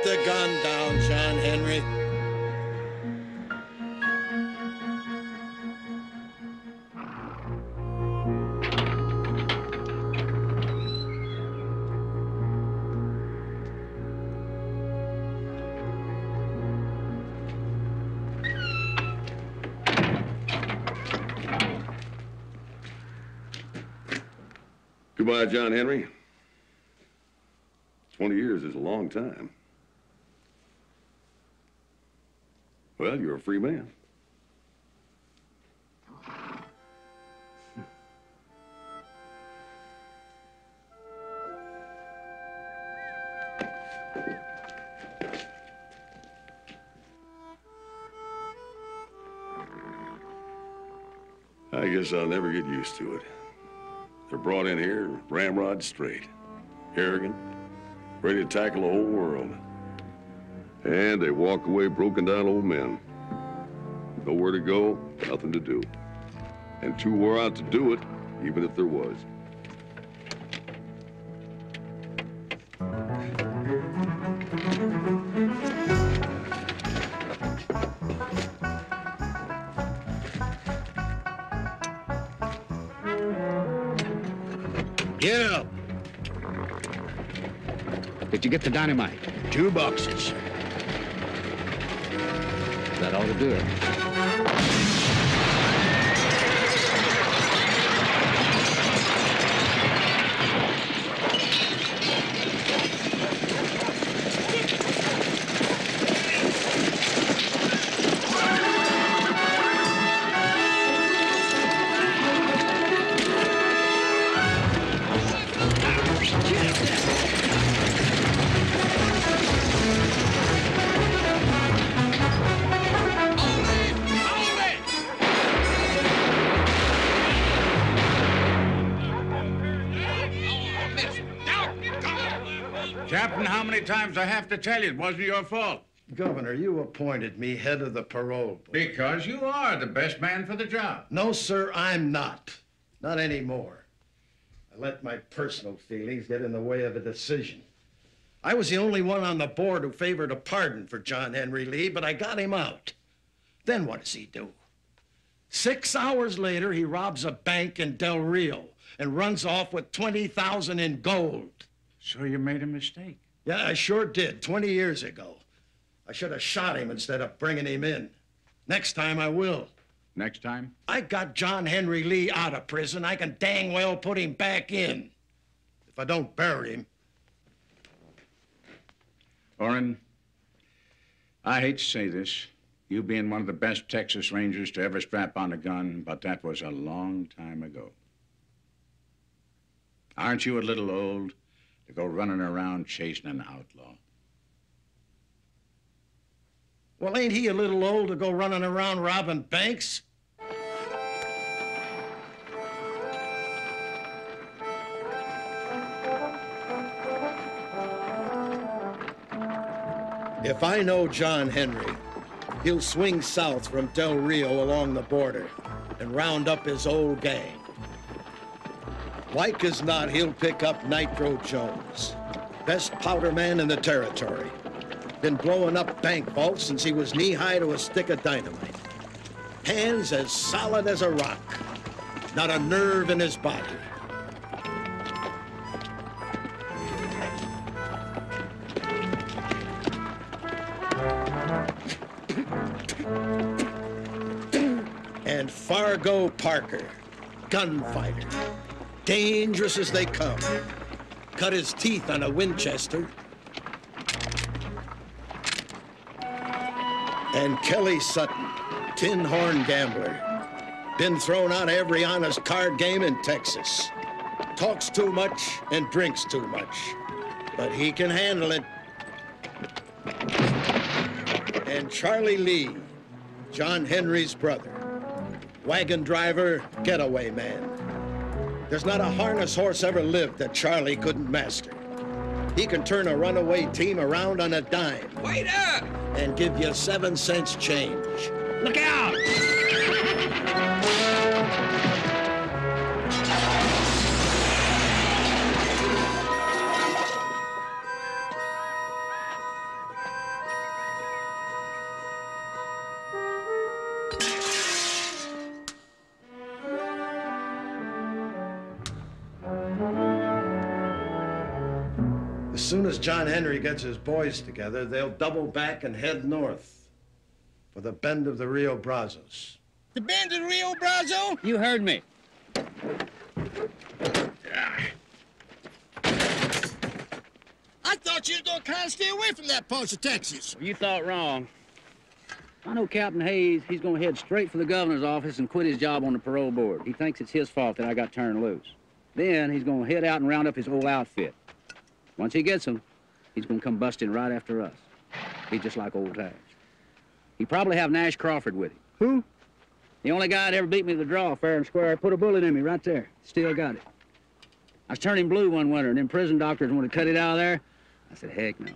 the gun down, John Henry. Goodbye, John Henry. 20 years is a long time. Well, you're a free man. I guess I'll never get used to it. They're brought in here ramrod straight, arrogant, ready to tackle the whole world. And they walk away broken down old men. Nowhere to go, nothing to do. And too wore out to do it, even if there was. Get up. Did you get the dynamite? 2 boxes. That ought to do it. Captain, how many times I have to tell you it wasn't your fault? Governor, you appointed me head of the parole board. Because you are the best man for the job. No, sir, I'm not. Not anymore. I let my personal feelings get in the way of a decision. I was the only one on the board who favored a pardon for John Henry Lee, but I got him out. Then what does he do? 6 hours later, he robs a bank in Del Rio and runs off with $20,000 in gold. So you made a mistake? Yeah, I sure did, 20 years ago. I should have shot him instead of bringing him in. Next time I will. Next time? I got John Henry Lee out of prison. I can dang well put him back in. If I don't bury him. Orrin, I hate to say this, you being one of the best Texas Rangers to ever strap on a gun, but that was a long time ago. Aren't you a little old to go running around chasing an outlaw? Well, ain't he a little old to go running around robbing banks? If I know John Henry, he'll swing south from Del Rio along the border and round up his old gang. Like as not, he'll pick up Nitro Jones, best powder man in the territory. Been blowing up bank vaults since he was knee-high to a stick of dynamite. Hands as solid as a rock, not a nerve in his body. And Fargo Parker, gunfighter. Dangerous as they come. Cut his teeth on a Winchester. And Kelly Sutton, tin horn gambler. Been thrown out of every honest card game in Texas. Talks too much and drinks too much. But he can handle it. And Charlie Lee, John Henry's brother. Wagon driver, getaway man. There's not a harness horse ever lived that Charlie couldn't master. He can turn a runaway team around on a dime. Wait up! And give you 7 cents change. Look out! soon as John Henry gets his boys together, they'll double back and head north for the bend of the Rio Brazos. The bend of the Rio Brazo? You heard me. I thought you was gonna kind of stay away from that part of Texas. You thought wrong. I know Captain Hayes, he's gonna head straight for the governor's office and quit his job on the parole board. He thinks it's his fault that I got turned loose. Then he's gonna head out and round up his whole outfit. Once he gets them, he's gonna come busting right after us. He's just like old times. He probably have Nash Crawford with him. Who? The only guy that ever beat me to the draw, fair and square. Put a bullet in me right there. Still got it. I was turning blue one winter, and them prison doctors wanted to cut it out of there. I said, heck no.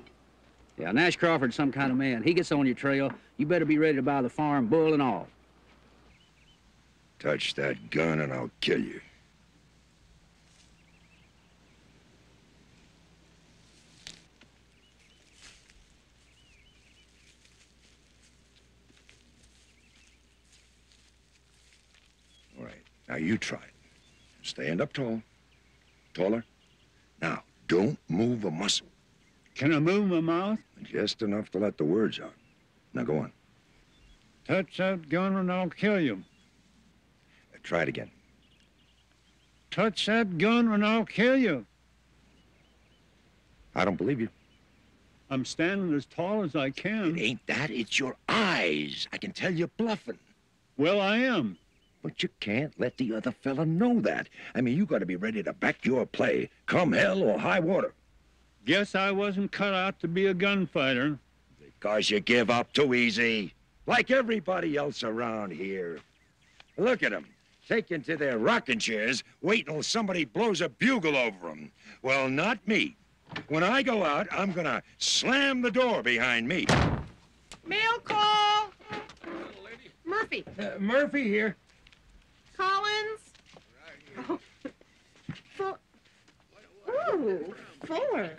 Yeah, Nash Crawford's some kind of man. He gets on your trail, you better be ready to buy the farm, bull and all. Touch that gun and I'll kill you. All right, now you try it. Stand up tall. Taller. Now, don't move a muscle. Can I move my mouth? Just enough to let the words out. Now go on. Touch that gun and I'll kill you. Try it again. Touch that gun and I'll kill you. I don't believe you. I'm standing as tall as I can. It ain't that, it's your eyes. I can tell you're bluffing. Well, I am. But you can't let the other fella know that. I mean, you gotta be ready to back your play, come hell or high water. Guess I wasn't cut out to be a gunfighter. Because you give up too easy. Like everybody else around here. Look at them, taking to their rocking chairs, waiting till somebody blows a bugle over them. Well, not me. When I go out, I'm gonna slam the door behind me. Mail call. Murphy. Murphy here. Collins. Oh. Ooh, Fuller.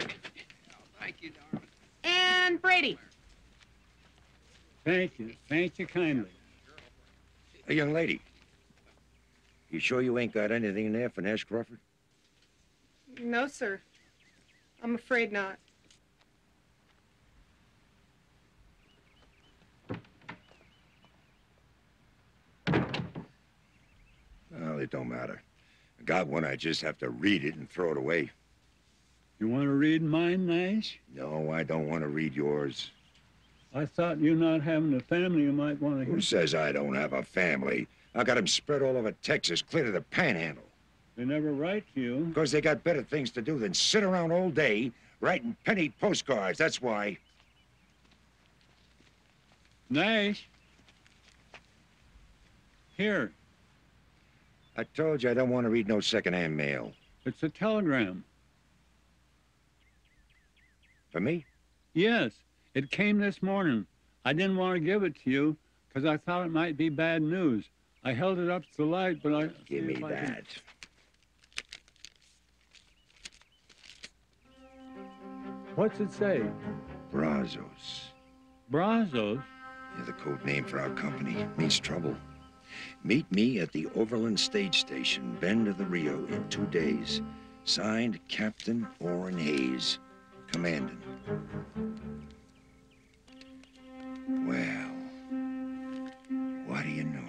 Thank you, darling. And Brady. Thank you. Thank you kindly. Hey, young lady. You sure you ain't got anything in there for Nash Crawford? No, sir. I'm afraid not. Well, it don't matter. I got one, I just have to read it and throw it away. You want to read mine, Nash? No, I don't want to read yours. I thought you not having a family, you might want to hear. Who says I don't have a family? I got them spread all over Texas, clear to the panhandle. They never write to you. Because they got better things to do than sit around all day writing penny postcards, that's why. Nash. Here. I told you I don't want to read no secondhand mail. It's a telegram. For me? Yes. It came this morning. I didn't want to give it to you because I thought it might be bad news. I held it up to the light, but I... Give me that. What's it say? Brazos. Brazos? Yeah, the code name for our company. Means trouble. Meet me at the Overland Stage Station, Bend of the Rio, in 2 days. Signed, Captain Orrin Hayes, commanding. Well, what do you know?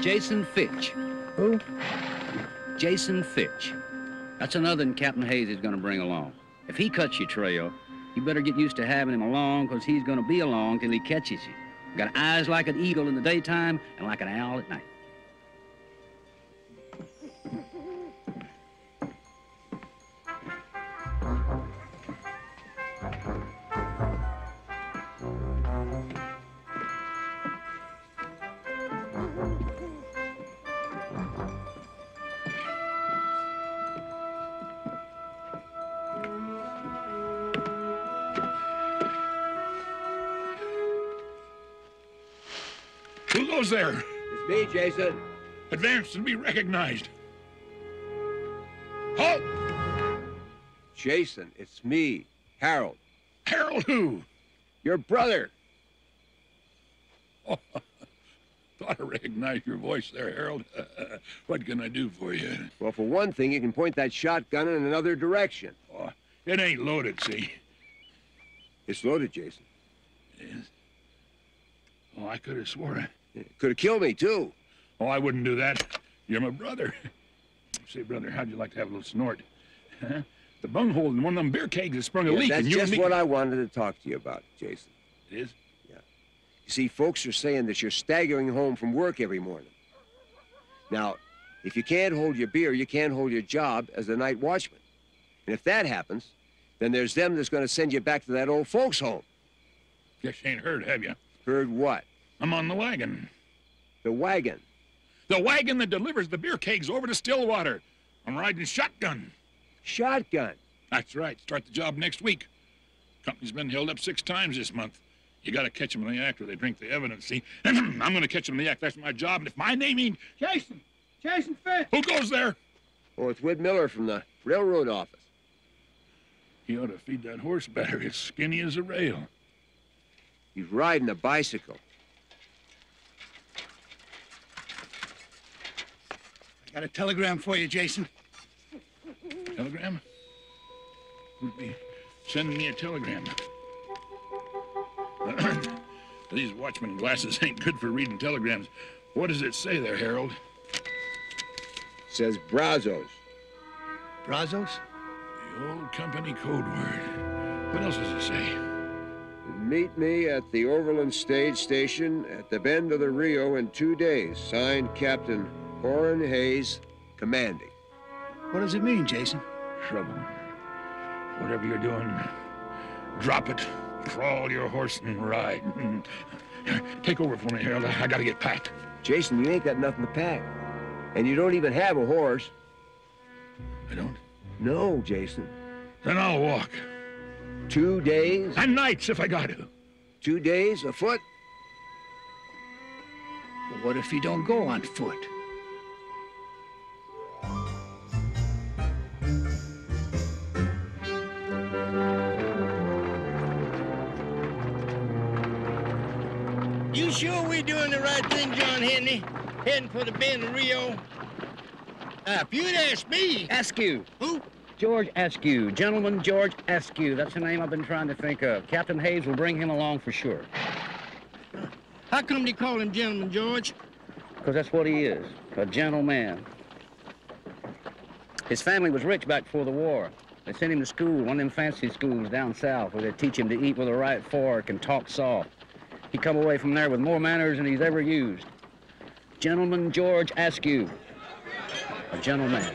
Jason Fitch. Who? Jason Fitch. That's another than Captain Hayes is going to bring along. If he cuts your trail, you better get used to having him along, because he's going to be along till he catches you. Got eyes like an eagle in the daytime and like an owl at night. Who goes there? It's me, Jason. Advance and be recognized. Halt! Jason, it's me, Harold. Harold who? Your brother. The Thought I recognized your voice there, Harold. What can I do for you? Well, for one thing, you can point that shotgun in another direction. Oh, it ain't loaded, see? It's loaded, Jason. It is? Oh, I could have swore. It could have killed me, too. Oh, I wouldn't do that. You're my brother. Say, brother, how'd you like to have a little snort? Huh? The bunghole in one of them beer kegs has sprung a leak. That's and you just and me... what I wanted to talk to you about, Jason. It is? Yeah. You see, folks are saying that you're staggering home from work every morning. Now, if you can't hold your beer, you can't hold your job as the night watchman. And if that happens, then there's them that's going to send you back to that old folks' home. Guess you ain't heard, have you? Heard what? I'm on the wagon. The wagon? The wagon that delivers the beer kegs over to Stillwater. I'm riding shotgun. Shotgun? That's right. Start the job next week. Company's been held up 6 times this month. You gotta catch them in the act or they drink the evidence, see? I'm gonna catch them in the act. That's my job. And if my name ain't... Jason! Jason Fitz! Who goes there? Oh, it's Whit Miller from the railroad office. He ought to feed that horse better. It's skinny as a rail. He's riding a bicycle. I got a telegram for you, Jason. Telegram? Who'd be sending me a telegram? These watchman glasses ain't good for reading telegrams. What does it say there, Harold? It says Brazos. Brazos? The old company code word. What else does it say? Meet me at the Overland Stage Station at the bend of the Rio in 2 days. Signed, Captain Orrin Hayes, commanding. What does it mean, Jason? Trouble. Whatever you're doing, drop it. Crawl your horse and ride. Take over for me, Harold. I gotta get packed. Jason, you ain't got nothing to pack. And you don't even have a horse. I don't? No, Jason. Then I'll walk. 2 days? And nights if I got to. 2 days afoot? Well, what if you don't go on foot? You sure we doing the right thing, John Henry? Heading for the bend of Rio? If you'd asked me... Askew. Who? George Askew. Gentleman George Askew. That's the name I've been trying to think of. Captain Hayes will bring him along for sure. How come they call him Gentleman George? Because that's what he is, a gentleman. His family was rich back before the war. They sent him to school, one of them fancy schools down south, where they teach him to eat with a right fork and talk soft. He come away from there with more manners than he's ever used. Gentleman George Askew, a gentleman.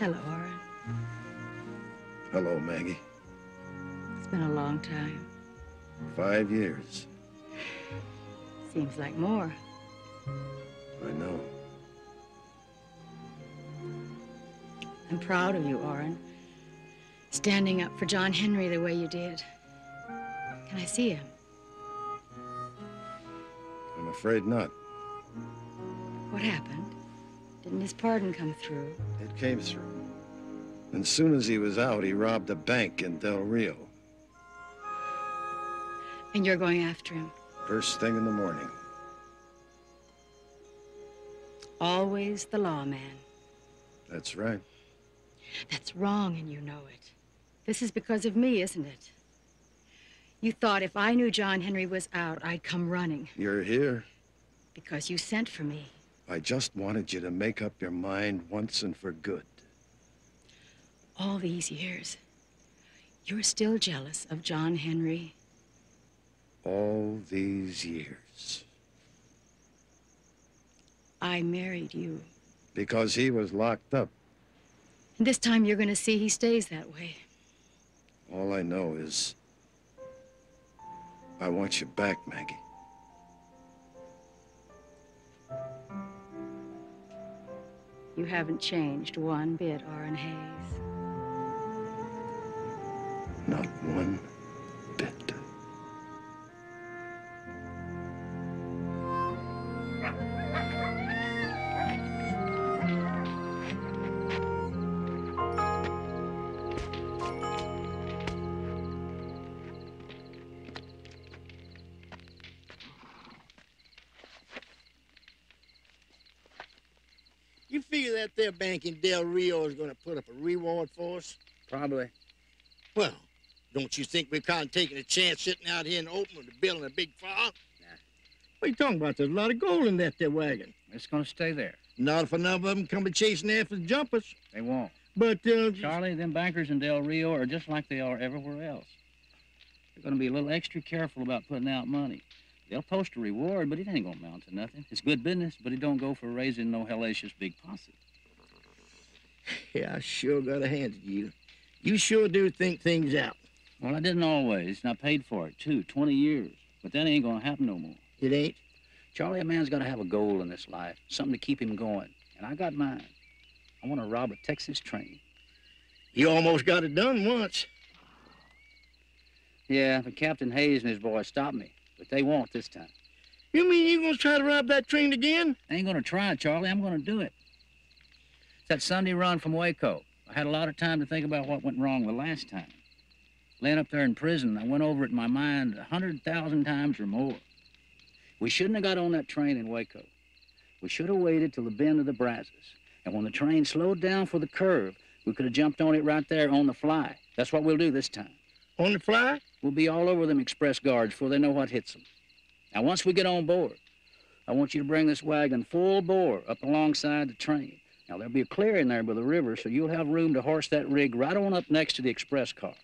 Hello, Orrin. Hello, Maggie. It's been a long time. 5 years. Seems like more. I know. I'm proud of you, Orrin. Standing up for John Henry the way you did. Can I see him? I'm afraid not. What happened? Didn't his pardon come through? It came through. And as soon as he was out, he robbed a bank in Del Rio. And you're going after him? First thing in the morning. Always the lawman. That's right. That's wrong, and you know it. This is because of me, isn't it? You thought if I knew John Henry was out, I'd come running. You're here. Because you sent for me. I just wanted you to make up your mind once and for good. All these years, you're still jealous of John Henry? All these years. I married you. Because he was locked up. And this time you're going to see he stays that way. All I know is I want you back, Maggie. You haven't changed one bit, Orrin Hayes. Not one bit. You figure that there bank in Del Rio is going to put up a reward for us? Probably. Well, don't you think we're kind of taking a chance sitting out here in the open with building a big fire? Nah. What are you talking about? There's a lot of gold in that there wagon. It's going to stay there. Not if enough of them come chasing after the jumpers. They won't. But, Charlie, them bankers in Del Rio are just like they are everywhere else. They're going to be a little extra careful about putting out money. They'll post a reward, but it ain't going to amount to nothing. It's good business, but it don't go for raising no hellacious big posse. Yeah, I sure got a hand at you. You sure do think things out. Well, I didn't always, and I paid for it, too, 20 years. But that ain't going to happen no more. It ain't? Charlie, a man's got to have a goal in this life, something to keep him going. And I got mine. I want to rob a Texas train. You almost got it done once. Yeah, but Captain Hayes and his boys stopped me. But they won't this time. You mean you gonna try to rob that train again? I ain't gonna try, Charlie. I'm gonna do it. It's that Sunday run from Waco. I had a lot of time to think about what went wrong the last time. Laying up there in prison, I went over it in my mind 100,000 times or more. We shouldn't have got on that train in Waco. We should have waited till the bend of the Brazos. And when the train slowed down for the curve, we could have jumped on it right there on the fly. That's what we'll do this time. On the fly? We'll be all over them express guards before they know what hits them. Now, once we get on board, I want you to bring this wagon full bore up alongside the train. Now, there'll be a clearing there by the river, so you'll have room to horse that rig right on up next to the express car.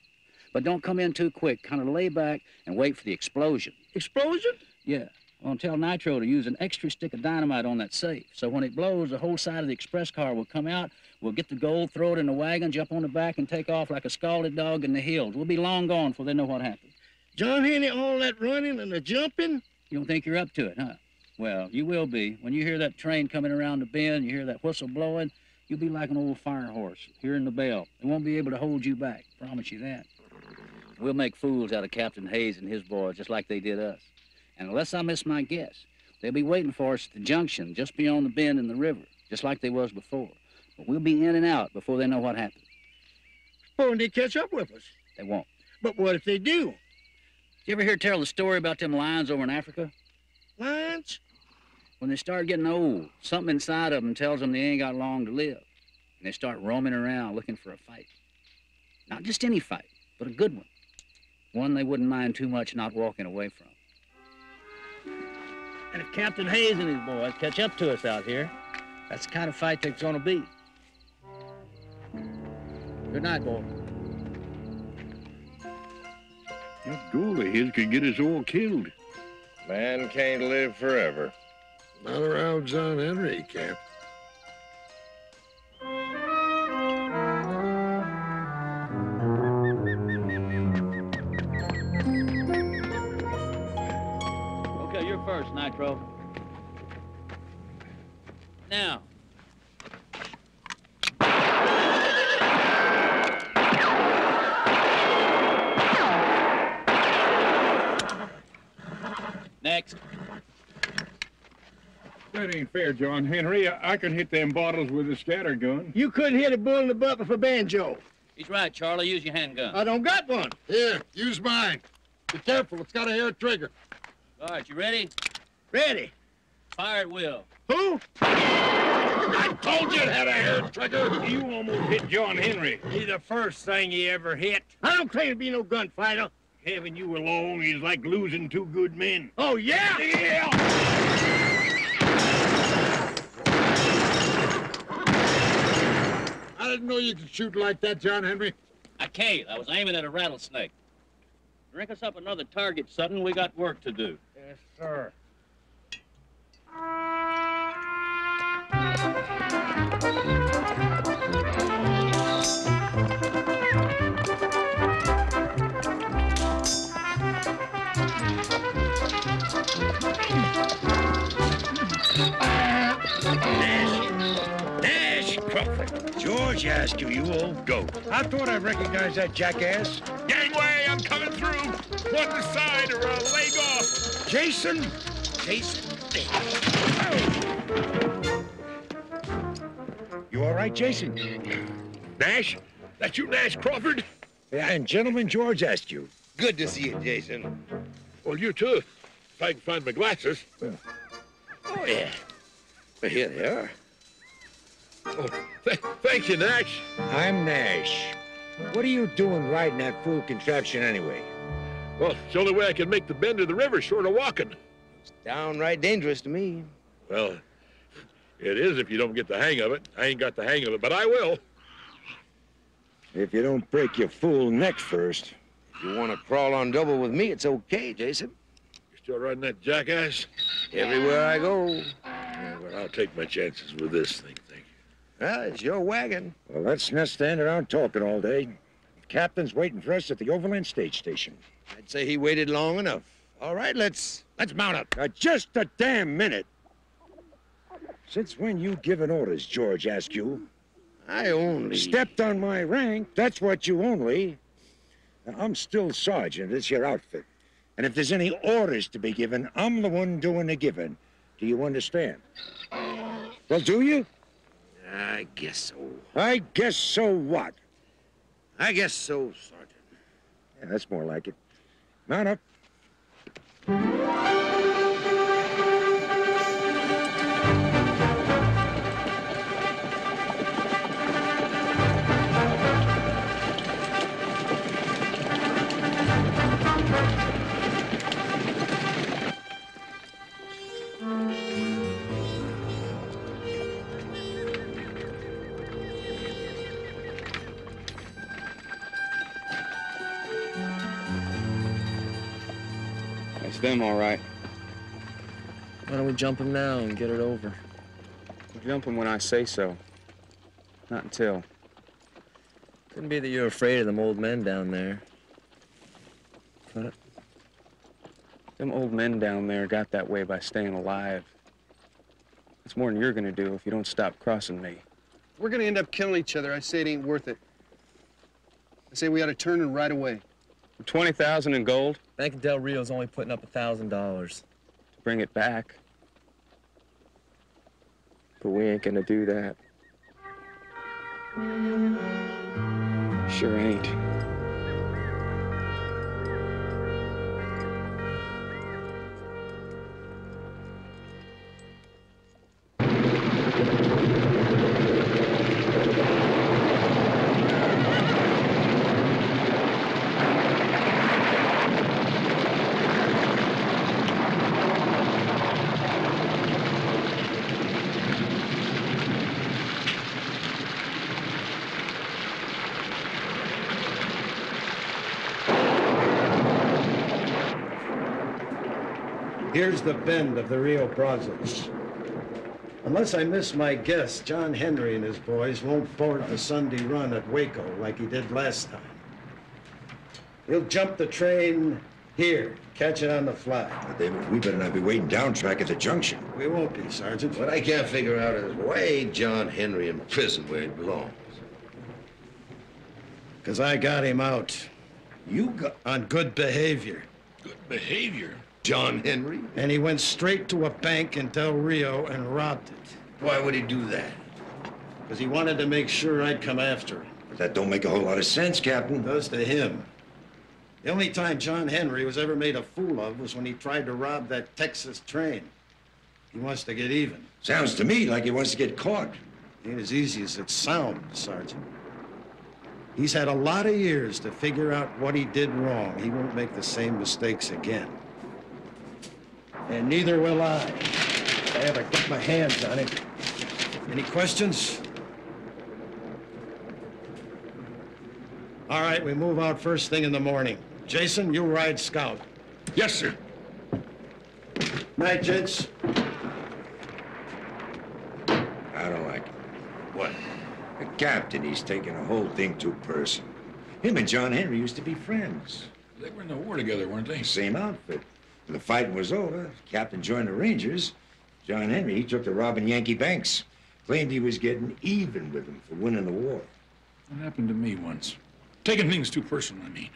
But don't come in too quick. Kind of lay back and wait for the explosion. Explosion? Yeah. I'm gonna tell Nitro to use an extra stick of dynamite on that safe. So when it blows, the whole side of the express car will come out. We'll get the gold, throw it in the wagon, jump on the back, and take off like a scalded dog in the hills. We'll be long gone before they know what happened. John Henry, all that running and the jumping? You don't think you're up to it, huh? Well, you will be. When you hear that train coming around the bend, you hear that whistle blowing, you'll be like an old fire horse, hearing the bell. They won't be able to hold you back. Promise you that. We'll make fools out of Captain Hayes and his boys, just like they did us. And unless I miss my guess, they'll be waiting for us at the junction just beyond the bend in the river, just like they was before. But we'll be in and out before they know what happened. Suppose they catch up with us. They won't. But what if they do? Did you ever hear tell the story about them lions over in Africa? Lions? When they start getting old, something inside of them tells them they ain't got long to live. And they start roaming around looking for a fight. Not just any fight, but a good one. One they wouldn't mind too much not walking away from. And if Captain Hayes and his boys catch up to us out here, that's the kind of fight there's gonna be. Good night, boy. That gold of his could get us all killed. Man can't live forever. Not around John Henry, Cap. first, Nitro. Now. Next. That ain't fair, John Henry. I can hit them bottles with a scatter gun. You couldn't hit a bull in the butt with a banjo. He's right, Charlie. Use your handgun. I don't got one. Here, use mine. Be careful, it's got a hair trigger. All right, you ready? Ready. Fire at will. Who? I told you it had a hair trigger. You almost hit John Henry. He's the first thing he ever hit. I don't claim to be no gunfighter. Having you along is like losing two good men. Oh, yeah? Yeah! I didn't know you could shoot like that, John Henry. I can't. I was aiming at a rattlesnake. Drink us up another target, Sutton. We got work to do. Yes, sir. Nash Crawford. George asked you, you old goat. I thought I recognized that jackass. Gangway, I'm coming through. One to side or I'll leg off. Jason. Jason. You all right, Jason? Nash? That you, Nash Crawford? Yeah, and gentleman George asked you. Good to see you, Jason. Well, you too. If I can find my glasses. Oh, yeah. Well, here they are. Oh, thank you, Nash. I'm Nash. What are you doing riding that fool contraption anyway? Well, it's the only way I can make the bend of the river short of walking. It's downright dangerous to me. Well, it is if you don't get the hang of it. I ain't got the hang of it, but I will. If you don't break your fool neck first. If you want to crawl on double with me, it's okay, Jason. You still riding that jackass? Everywhere I go. Yeah, well, I'll take my chances with this thing, thank you. Well, it's your wagon. Well, let's not stand around talking all day. The captain's waiting for us at the Overland Stage Station. I'd say he waited long enough. All right, let's mount up. Just a damn minute. Since when you giving orders, George Askew? I only... Stepped on my rank, that's what you only. Now, I'm still sergeant, it's your outfit. And if there's any orders to be given, I'm the one doing the giving. Do you understand? Well, do you? I guess so. I guess so what? I guess so, Sergeant. Yeah, that's more like it. Mount up. It's them, all right. Why don't we jump him now and get it over? We'll jump him when I say so. Not until. Couldn't be that you're afraid of them old men down there. Could it? Them old men down there got that way by staying alive. That's more than you're gonna do if you don't stop crossing me. We're gonna end up killing each other. I say it ain't worth it. I say we ought to turn and right away. For 20,000 in gold? Bank of Del Rio's only putting up $1,000. To bring it back. But we ain't gonna do that. Sure ain't. Here's the bend of the Rio Brazos. Unless I miss my guess, John Henry and his boys won't board the Sunday run at Waco like he did last time. He'll jump the train Here, catch it on the fly. We better not be waiting down track at the junction. We won't be, Sergeant. What I can't figure out is why ain't John Henry in prison where he belongs? Because I got him out. You got... On good behavior. Good behavior? John Henry? And he went straight to a bank in Del Rio and robbed it. Why would he do that? Because he wanted to make sure I'd come after him. But that don't make a whole lot of sense, Captain. It does to him. The only time John Henry was ever made a fool of was when he tried to rob that Texas train. He wants to get even. Sounds to me like he wants to get caught. Ain't as easy as it sounds, Sergeant. He's had a lot of years to figure out what he did wrong. He won't make the same mistakes again. And neither will I. I haven't got my hands on him. Any questions? All right, we move out first thing in the morning. Jason, you ride scout. Yes, sir. Night, gents. I don't like it. What? The captain, he's taking the whole thing too personal. Him and John Henry used to be friends. They were in the war together, weren't they? Same outfit. When the fighting was over, the captain joined the Rangers. John Henry, he took to robbing Yankee banks. Claimed he was getting even with them for winning the war. It happened to me once. Taking things too personal, I mean.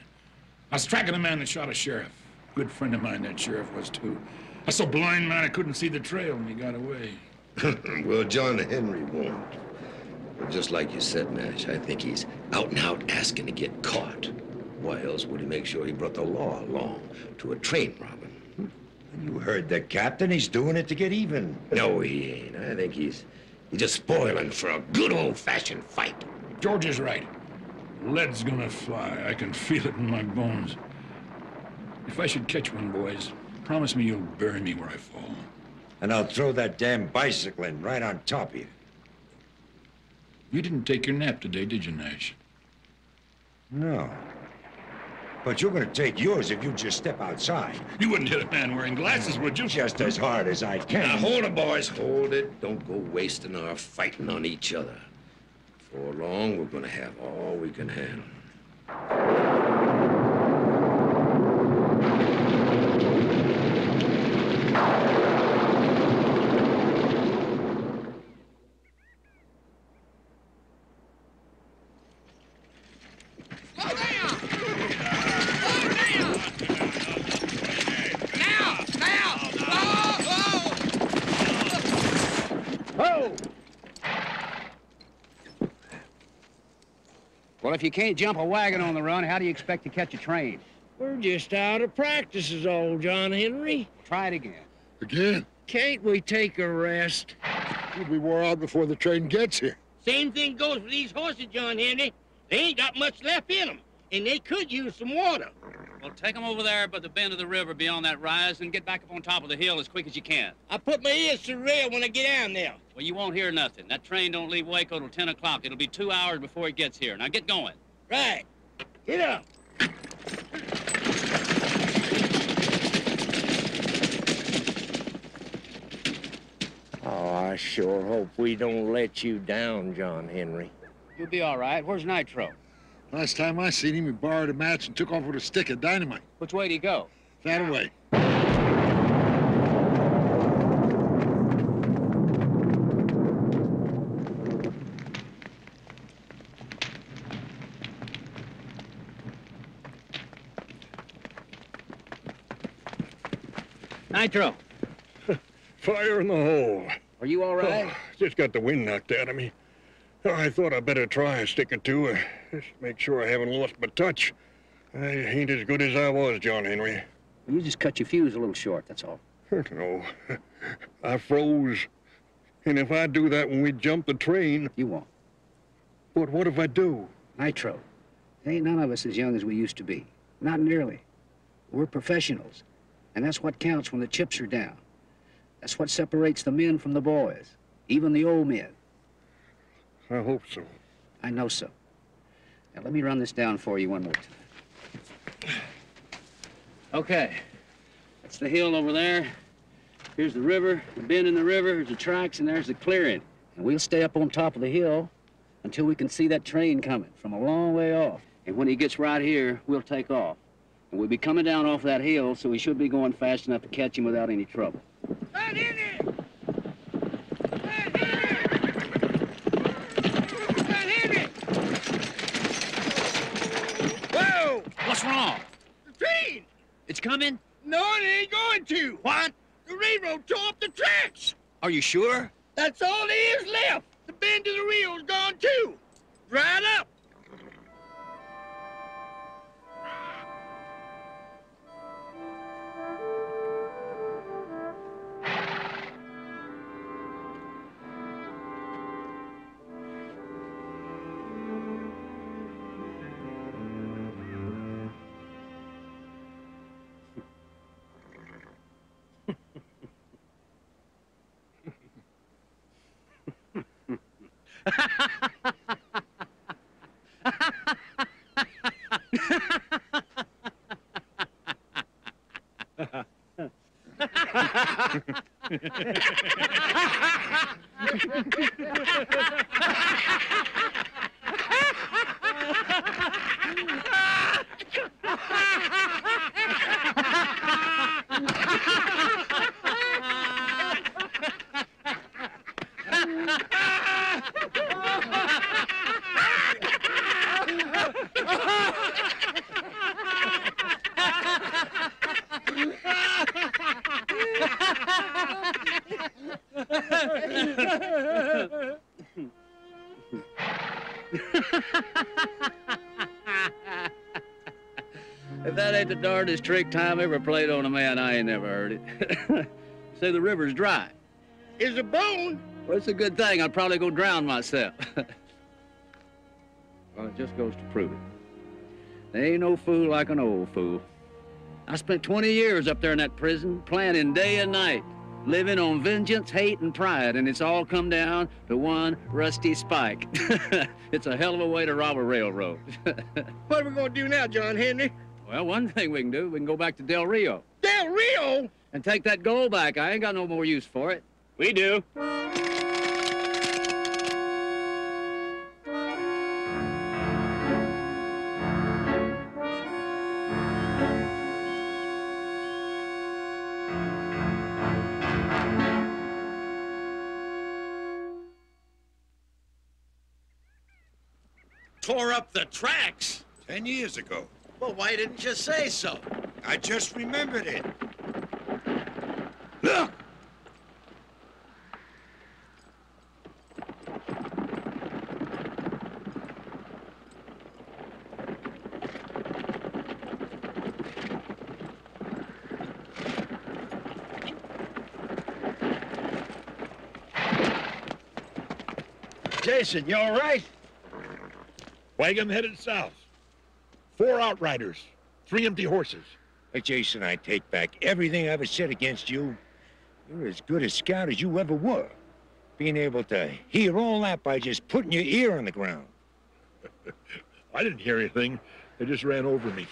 I was tracking a man that shot a sheriff. Good friend of mine, that sheriff was, too. I was so blind, man, I couldn't see the trail, and he got away. Well, John Henry won't. Well, just like you said, Nash, I think he's out and out asking to get caught. Why else would he make sure he brought the law along to a train robbing? You heard the captain. He's doing it to get even. No, he ain't. I think he's just spoiling for a good old-fashioned fight. George is right. Lead's gonna fly. I can feel it in my bones. If I should catch one, boys, promise me you'll bury me where I fall. And I'll throw that damn bicycle in right on top of you. You didn't take your nap today, did you, Nash? No. But you're gonna take yours if you just step outside. You wouldn't hit a man wearing glasses, would you? Just as hard as I can. Now, hold it, boys. Hold it. Don't go wasting our fighting on each other. Before long, we're gonna have all we can handle. Well, if you can't jump a wagon on the run, how do you expect to catch a train? We're just out of practice is all, John Henry. Try it again. Again? Can't we take a rest? We'll be wore out before the train gets here. Same thing goes with these horses, John Henry. They ain't got much left in them, and they could use some water. Well, take them over there by the bend of the river beyond that rise and get back up on top of the hill as quick as you can. I put my ears to the rail when I get down there. Well, you won't hear nothing. That train don't leave Waco till 10 o'clock. It'll be 2 hours before it gets here. Now get going. Right. Get up. Oh, I sure hope we don't let you down, John Henry. You'll be all right. Where's Nitro? Last time I seen him, he borrowed a match and took off with a stick of dynamite. Which way did he go? That way. Nitro. Fire in the hole. Are you all right? Oh, just got the wind knocked out of me. Oh, I thought I'd better try a stick or two. Just make sure I haven't lost my touch. I ain't as good as I was, John Henry. You just cut your fuse a little short, that's all. No. I froze. And if I do that when we jump the train... You won't. But what if I do? Nitro, ain't none of us as young as we used to be. Not nearly. We're professionals. And that's what counts when the chips are down. That's what separates the men from the boys. Even the old men. I hope so. I know so. Now, let me run this down for you one more time. Okay. That's the hill over there. Here's the river, the bend in the river, here's the tracks, and there's the clearing. And we'll stay up on top of the hill until we can see that train coming from a long way off. And when he gets right here, we'll take off. And we'll be coming down off that hill, so we should be going fast enough to catch him without any trouble. Whoa! What's wrong? The train! It's coming? No, it ain't going to. What? The railroad tore up the tracks. Are you sure? That's all there is left. The bend of the Rio's gone too. Dried up. If that ain't the darndest trick time ever played on a man, I ain't never heard it. Say the river's dry. Is a bone? Well, it's a good thing. I'd probably go drown myself. Well, it just goes to prove it. There ain't no fool like an old fool. I spent 20 years up there in that prison, planning day and night, living on vengeance, hate, and pride, and it's all come down to one rusty spike. It's a hell of a way to rob a railroad. What are we gonna do now, John Henry? Well, one thing we can do, we can go back to Del Rio. Del Rio? And take that gold back. I ain't got no more use for it. We do. Tore up the tracks. 10 years ago. Well, why didn't you say so? I just remembered it. Look! Jason, you all right? Wagon headed south. 4 outriders, 3 empty horses. Hey, Jason, I take back everything I ever said against you. You're as good a scout as you ever were. Being able to hear all that by just putting your ear on the ground. I didn't hear anything. They just ran over me.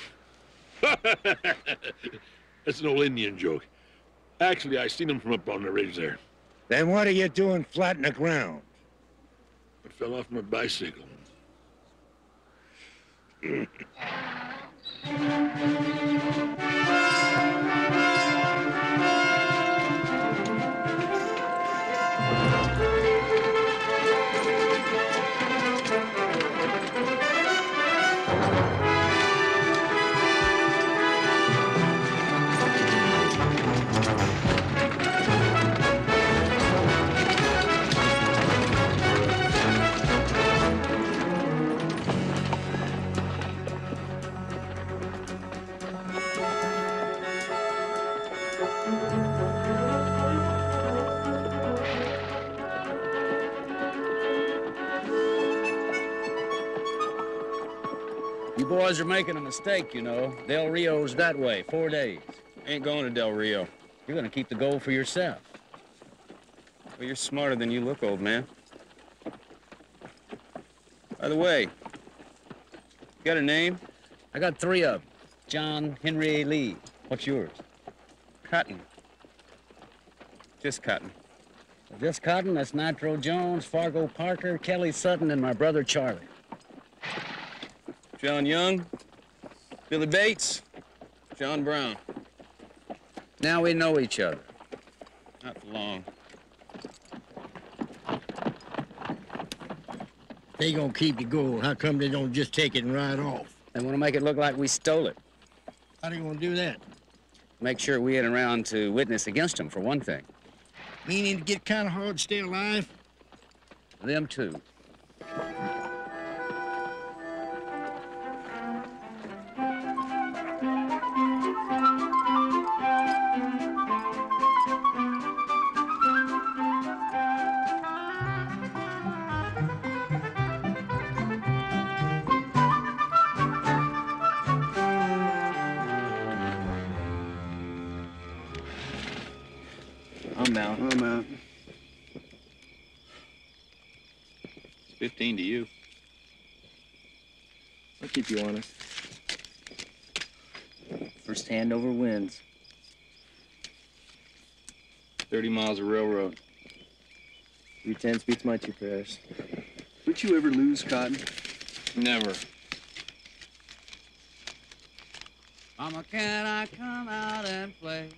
That's an old Indian joke. Actually, I seen them from up on the ridge there. Then what are you doing flat in the ground? I fell off my bicycle. You boys are making a mistake, you know. Del Rio's that way, 4 days. Ain't going to Del Rio. You're gonna keep the gold for yourself. Well, you're smarter than you look, old man. By the way, you got a name? I got 3 of them. John Henry Lee. What's yours? Cotton. Just Cotton. Just Cotton, that's Nitro Jones, Fargo Parker, Kelly Sutton, and my brother Charlie. John Young, Billy Bates, John Brown. Now we know each other. Not for long. They gonna keep the gold. How come they don't just take it and ride off? They want to make it look like we stole it. How they gonna do that? Make sure we ain't around to witness against them, for one thing. Meaning to get kind of hard to stay alive? Them too. I'm out. I'm out. It's 15 to you. I'll keep you honest. First hand over wins. 30 miles of railroad. 3/10 beats my 2 pairs. Would you ever lose, Cotton? Never. Mama, can I come out and play?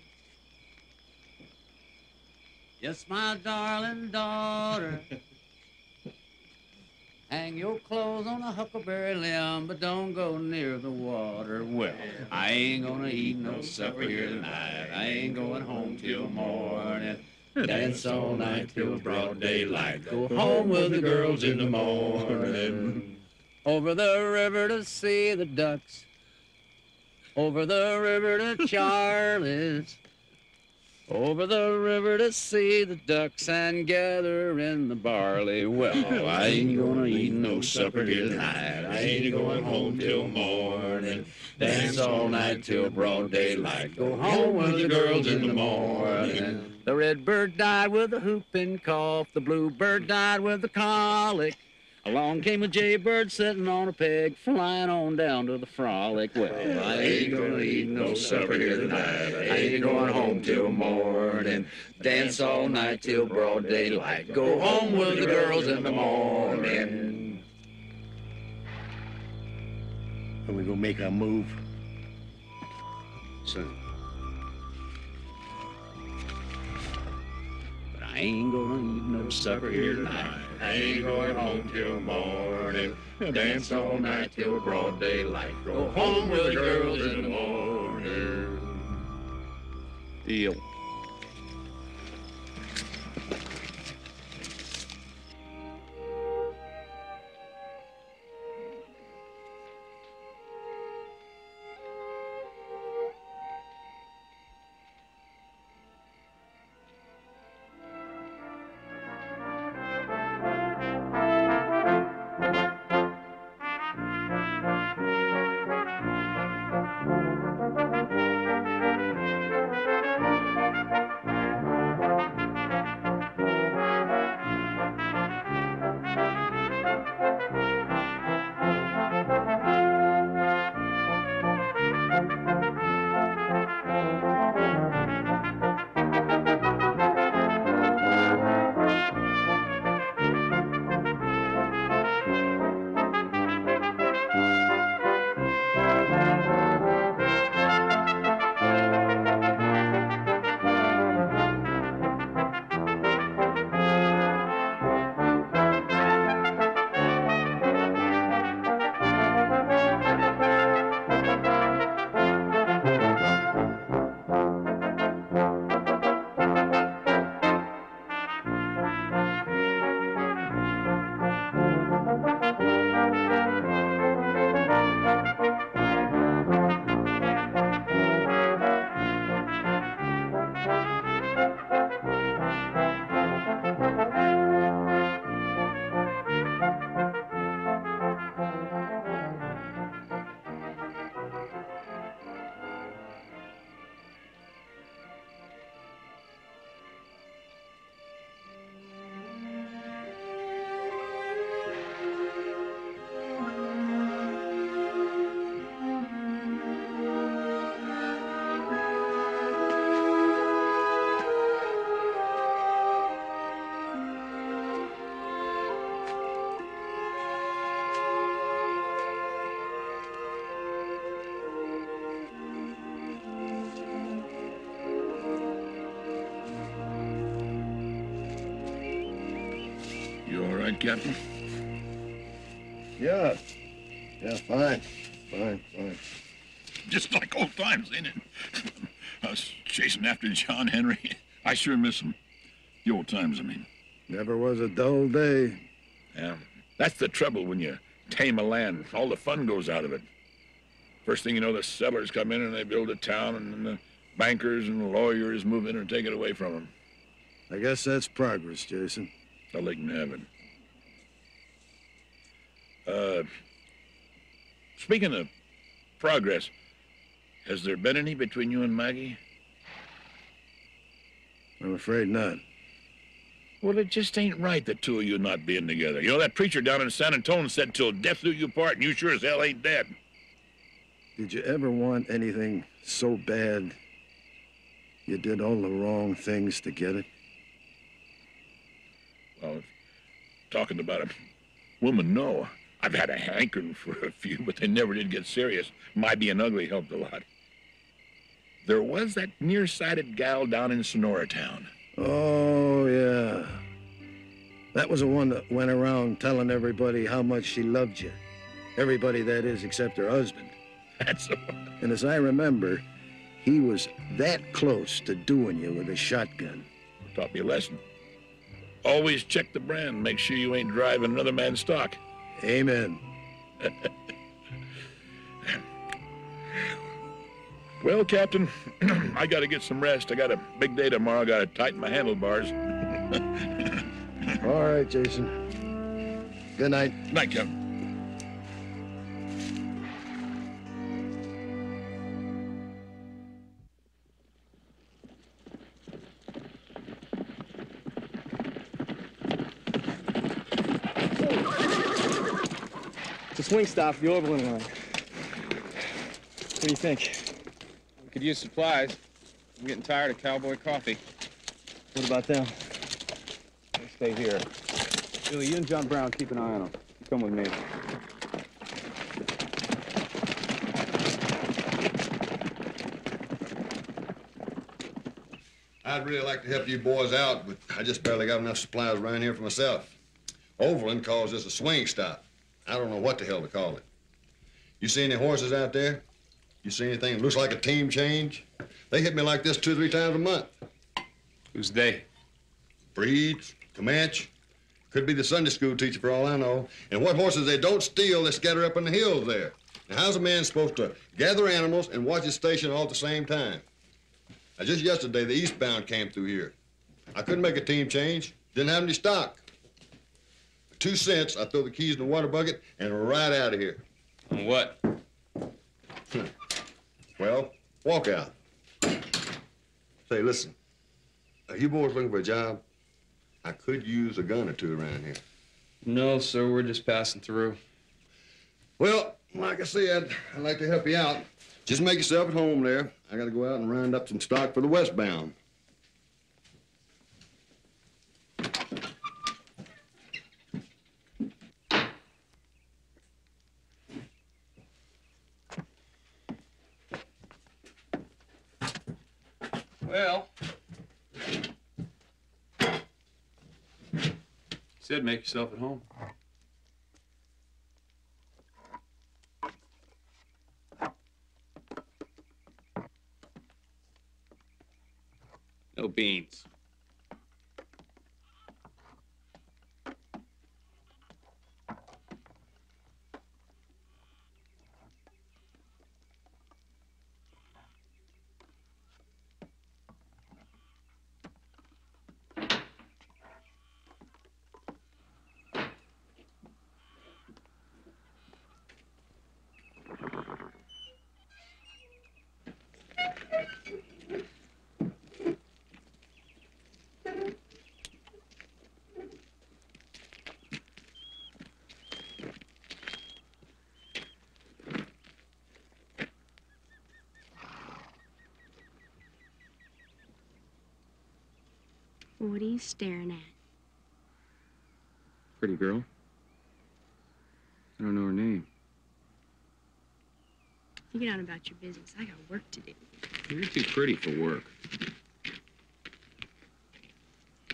Yes, my darling daughter. Hang your clothes on a huckleberry limb, but don't go near the water. Well, I ain't gonna eat no supper here tonight. I ain't going home till morning. Dance all night till broad daylight. Go home with the girls in the morning. Over the river to see the ducks. Over the river to Charlie's. Over the river to see the ducks and gather in the barley. Well, I ain't gonna eat no supper here tonight. I ain't going home till morning. Dance all night till broad daylight. Go home with the girls in the morning. The red bird died with a whooping cough. The bluebird died with a colic. Along came a jaybird sitting on a peg, flying on down to the frolic. Well, I ain't gonna eat no supper here tonight. I ain't going home till morning. Dance all night till broad daylight. Go home with the girls in the morning. When we gonna make our move? Soon. But I ain't gonna eat no supper here tonight. I ain't going home till morning. Dance all night till broad daylight. Go home with the girls in the morning. Deal. right, Captain? Yeah. Yeah, fine. Fine. Just like old times, ain't it? I was chasing after John Henry. I sure miss him. The old times, I mean. Never was a dull day. Yeah. That's the trouble when you tame a land. All the fun goes out of it. First thing you know, the settlers come in and they build a town, and then the bankers and the lawyers move in and take it away from them. I guess that's progress, Jason. I'll let him have it. Speaking of progress, has there been any between you and Maggie? I'm afraid not. Well, it just ain't right, the two of you not being together. You know, that preacher down in San Antonio said till death do you part, and you sure as hell ain't dead. Did you ever want anything so bad you did all the wrong things to get it? Well, talking about a woman, no. I've had a hankering for a few, but they never did get serious. My being ugly helped a lot. There was that nearsighted gal down in Sonora Town. Oh, yeah. That was the one that went around telling everybody how much she loved you. Everybody, that is, except her husband. That's the one. And as I remember, he was that close to doing you with a shotgun. Taught me a lesson. Always check the brand. Make sure you ain't driving another man's stock. Amen. Well, Captain, I gotta get some rest. I got a big day tomorrow. I gotta tighten my handlebars. All right, Jason. Good night. Night, Captain. It's a swing stop for the Overland line. What do you think? We could use supplies. I'm getting tired of cowboy coffee. What about them? They stay here. Willie, you and John Brown keep an eye on them. Come with me. I'd really like to help you boys out, but I just barely got enough supplies around here for myself. Overland calls this a swing stop. I don't know what the hell to call it. You see any horses out there? You see anything that looks like a team change? They hit me like this 2 or 3 times a month. Who's they? Breeds, Comanche. Could be the Sunday school teacher for all I know. And what horses they don't steal, they scatter up in the hills there. Now, how's a man supposed to gather animals and watch his station all at the same time? Now, just yesterday, the eastbound came through here. I couldn't make a team change. Didn't have any stock. For 2 cents, I throw the keys in the water bucket and we're right out of here. On what? Well, walk out. Say, listen, are you boys looking for a job? I could use a gun or two around here. No, sir, we're just passing through. Well, like I said, I'd like to help you out. Just make yourself at home there. I gotta go out and round up some stock for the westbound. Well, said make yourself at home. No beans. What are you staring at? Pretty girl. I don't know her name. You get on about your business. I got work to do. You're too pretty for work.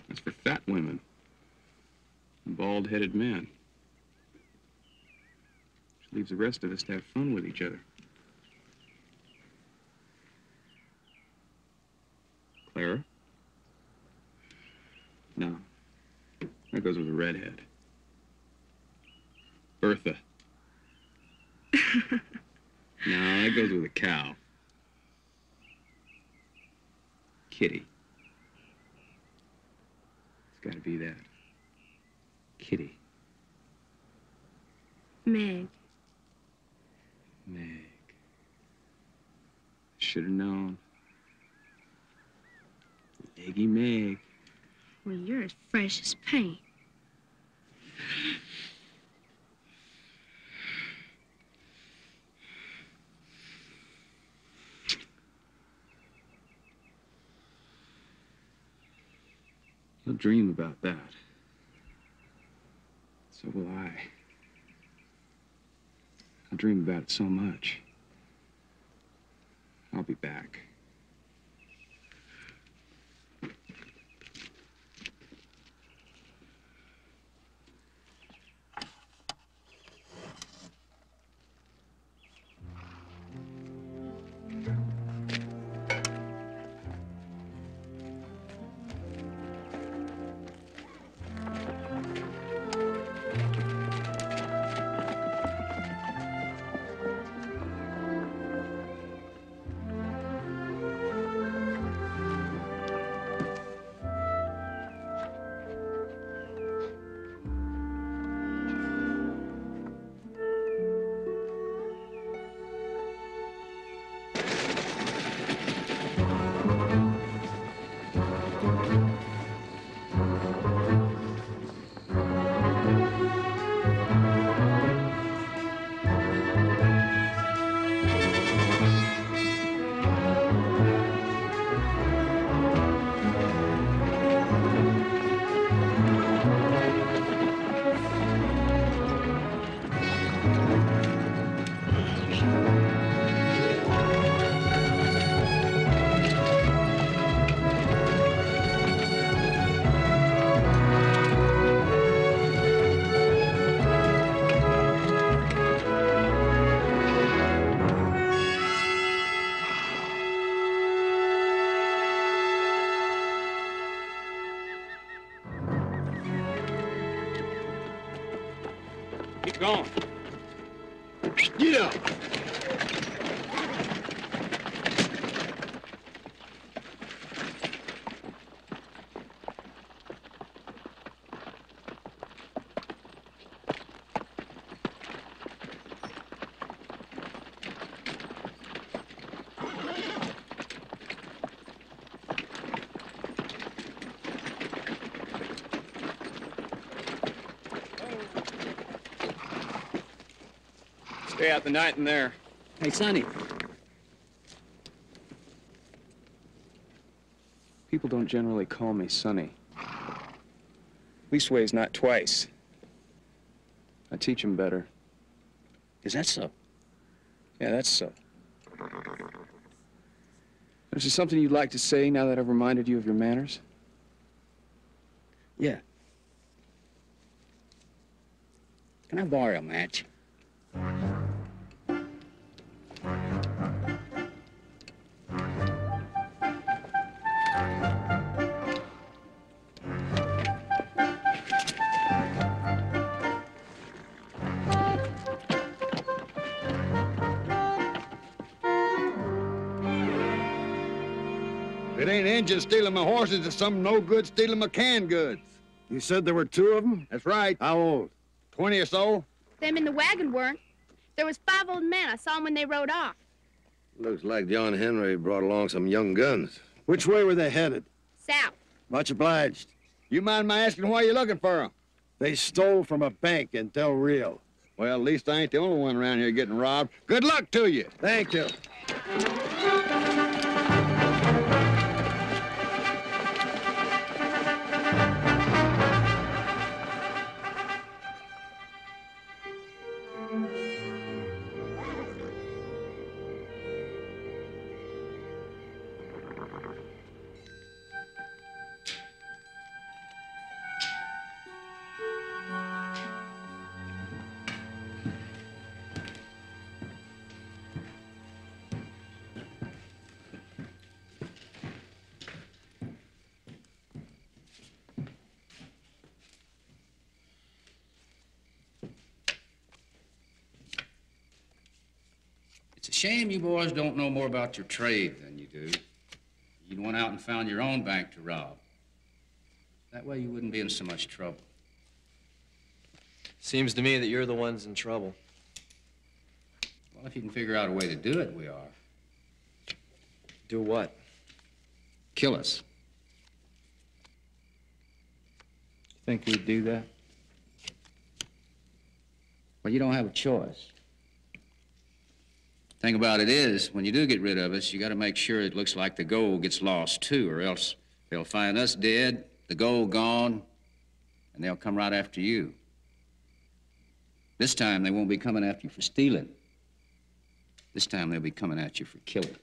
That's for fat women. And bald-headed man. Which leaves the rest of us to have fun with each other. Clara? No. That goes with a redhead. Bertha. No, that goes with a cow. Kitty. It's gotta be that. Kitty. Meg. Meg. Should have known. Eggy Meg. Well, you're as fresh as paint. You'll dream about that. So will I. I dream about it so much. I'll be back. Keep going. Get up. Stay out the night in there. Hey, Sonny. People don't generally call me Sonny. Leastways, not twice. I teach them better. Is that so? Yeah, that's so. Is there something you'd like to say now that I've reminded you of your manners? Yeah. Can I borrow a match? It ain't Injun stealing my horses, it's some no-good stealing my canned goods. You said there were two of them? That's right. How old? 20 or so. Them in the wagon weren't. There was 5 old men. I saw them when they rode off. Looks like John Henry brought along some young guns. Which way were they headed? South. Much obliged. You mind my asking why you're looking for them? They stole from a bank in Del Rio. Well, at least I ain't the only one around here getting robbed. Good luck to you. Thank you. It's a shame you boys don't know more about your trade than you do. You'd went out and found your own bank to rob. That way you wouldn't be in so much trouble. Seems to me that you're the ones in trouble. Well, if you can figure out a way to do it, we are. Do what? Kill us. Think we'd do that? Well, you don't have a choice. Thing about it is, when you do get rid of us, you got to make sure it looks like the gold gets lost, too, or else they'll find us dead, the gold gone, and they'll come right after you. This time, they won't be coming after you for stealing. This time, they'll be coming at you for killing.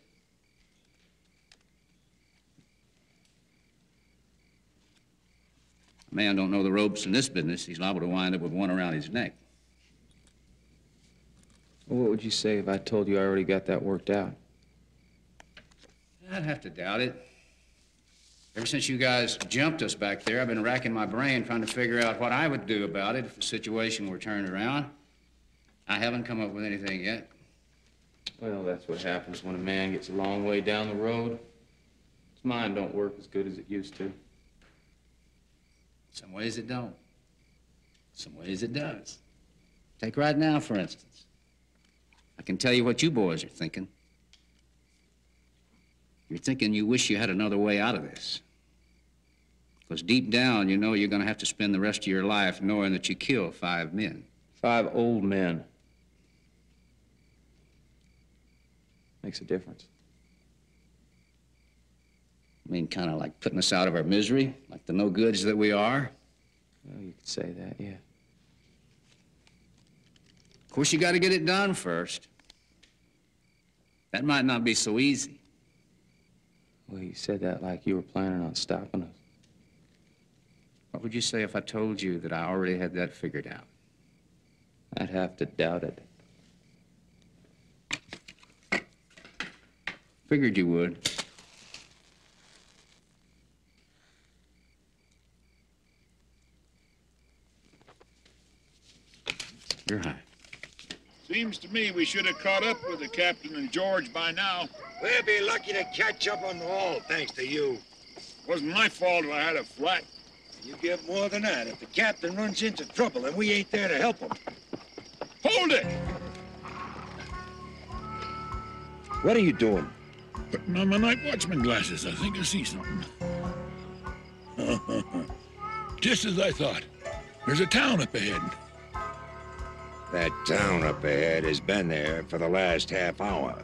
A man don't know the ropes in this business, he's liable to wind up with one around his neck. Well, what would you say if I told you I already got that worked out? I'd have to doubt it. Ever since you guys jumped us back there, I've been racking my brain trying to figure out what I would do about it if the situation were turned around. I haven't come up with anything yet. Well, that's what happens when a man gets a long way down the road. His mind don't work as good as it used to. Some ways it don't. Some ways it does. Take right now, for instance. I can tell you what you boys are thinking. You're thinking you wish you had another way out of this. Because deep down, you know you're going to have to spend the rest of your life knowing that you killed 5 men. 5 old men. Makes a difference. I mean, kind of like putting us out of our misery, like the no-goods that we are. Well, you could say that, yeah. Of course, you got to get it done first. That might not be so easy. Well, you said that like you were planning on stopping us. What would you say if I told you that I already had that figured out? I'd have to doubt it. Figured you would. You're high. Seems to me we should have caught up with the captain and George by now. We'll be lucky to catch up on the all, thanks to you. Wasn't my fault if I had a flat. You get more than that. If the captain runs into trouble and we ain't there to help him. Hold it! What are you doing? Putting on my night watchman glasses. I think I see something. Just as I thought. There's a town up ahead. That town up ahead has been there for the last half hour.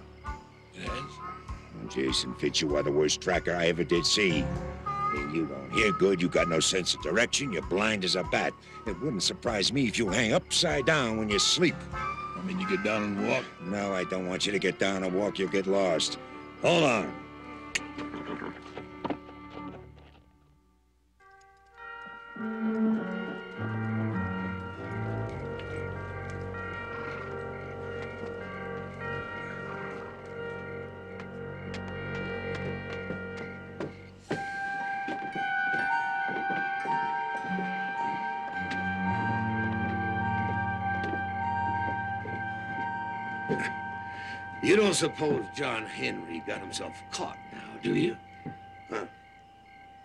It has? Jason Fitzhugh, the worst tracker I ever did see. And you don't hear good, you got no sense of direction, you're blind as a bat. It wouldn't surprise me if you hang upside down when you sleep. I mean, you get down and walk? No, I don't want you to get down and walk, you'll get lost. Hold on. You don't suppose John Henry got himself caught now, do you? Huh?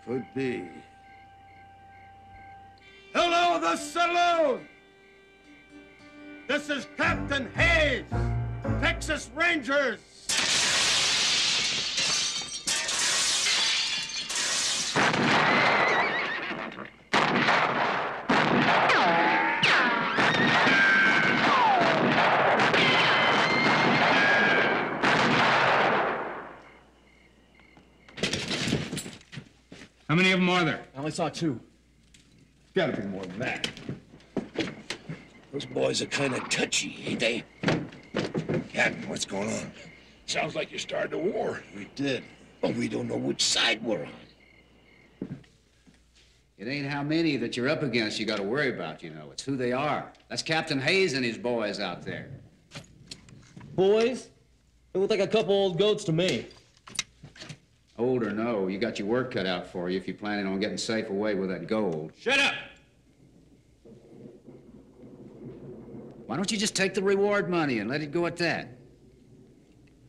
Could be. Hello, the saloon! This is Captain Hayes, Texas Rangers! How many of them are there? I only saw 2. Gotta be more than that. Those boys are kind of touchy, ain't they? Captain, what's going on? Sounds like you started a war. We did. But we don't know which side we're on. It ain't how many that you're up against you got to worry about, you know. It's who they are. That's Captain Hayes and his boys out there. Boys? They look like a couple old goats to me. Old or no, you got your work cut out for you if you're planning on getting safe away with that gold. Shut up! Why don't you just take the reward money and let it go at that?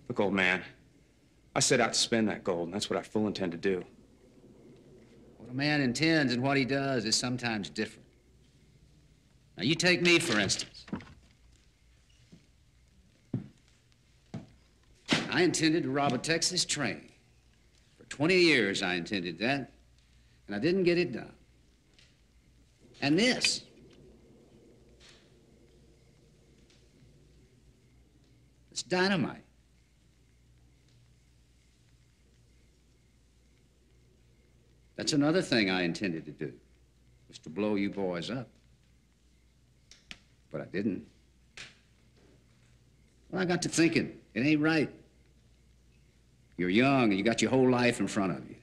Look, old man, I set out to spend that gold, and that's what I full intend to do. What a man intends and what he does is sometimes different. Now, you take me, for instance. I intended to rob a Texas train. For 20 years, I intended that, and I didn't get it done. And this. It's dynamite. That's another thing I intended to do, was to blow you boys up. But I didn't. Well, I got to thinking, it ain't right. You're young and you got your whole life in front of you.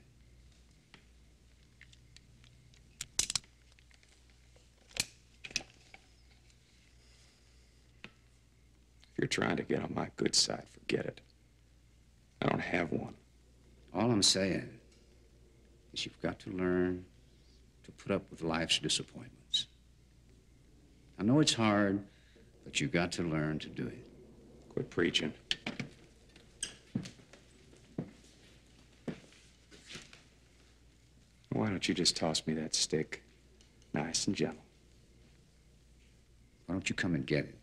If you're trying to get on my good side, forget it. I don't have one. All I'm saying is you've got to learn to put up with life's disappointments. I know it's hard, but you've got to learn to do it. Quit preaching. Why don't you just toss me that stick, nice and gentle? Why don't you come and get it?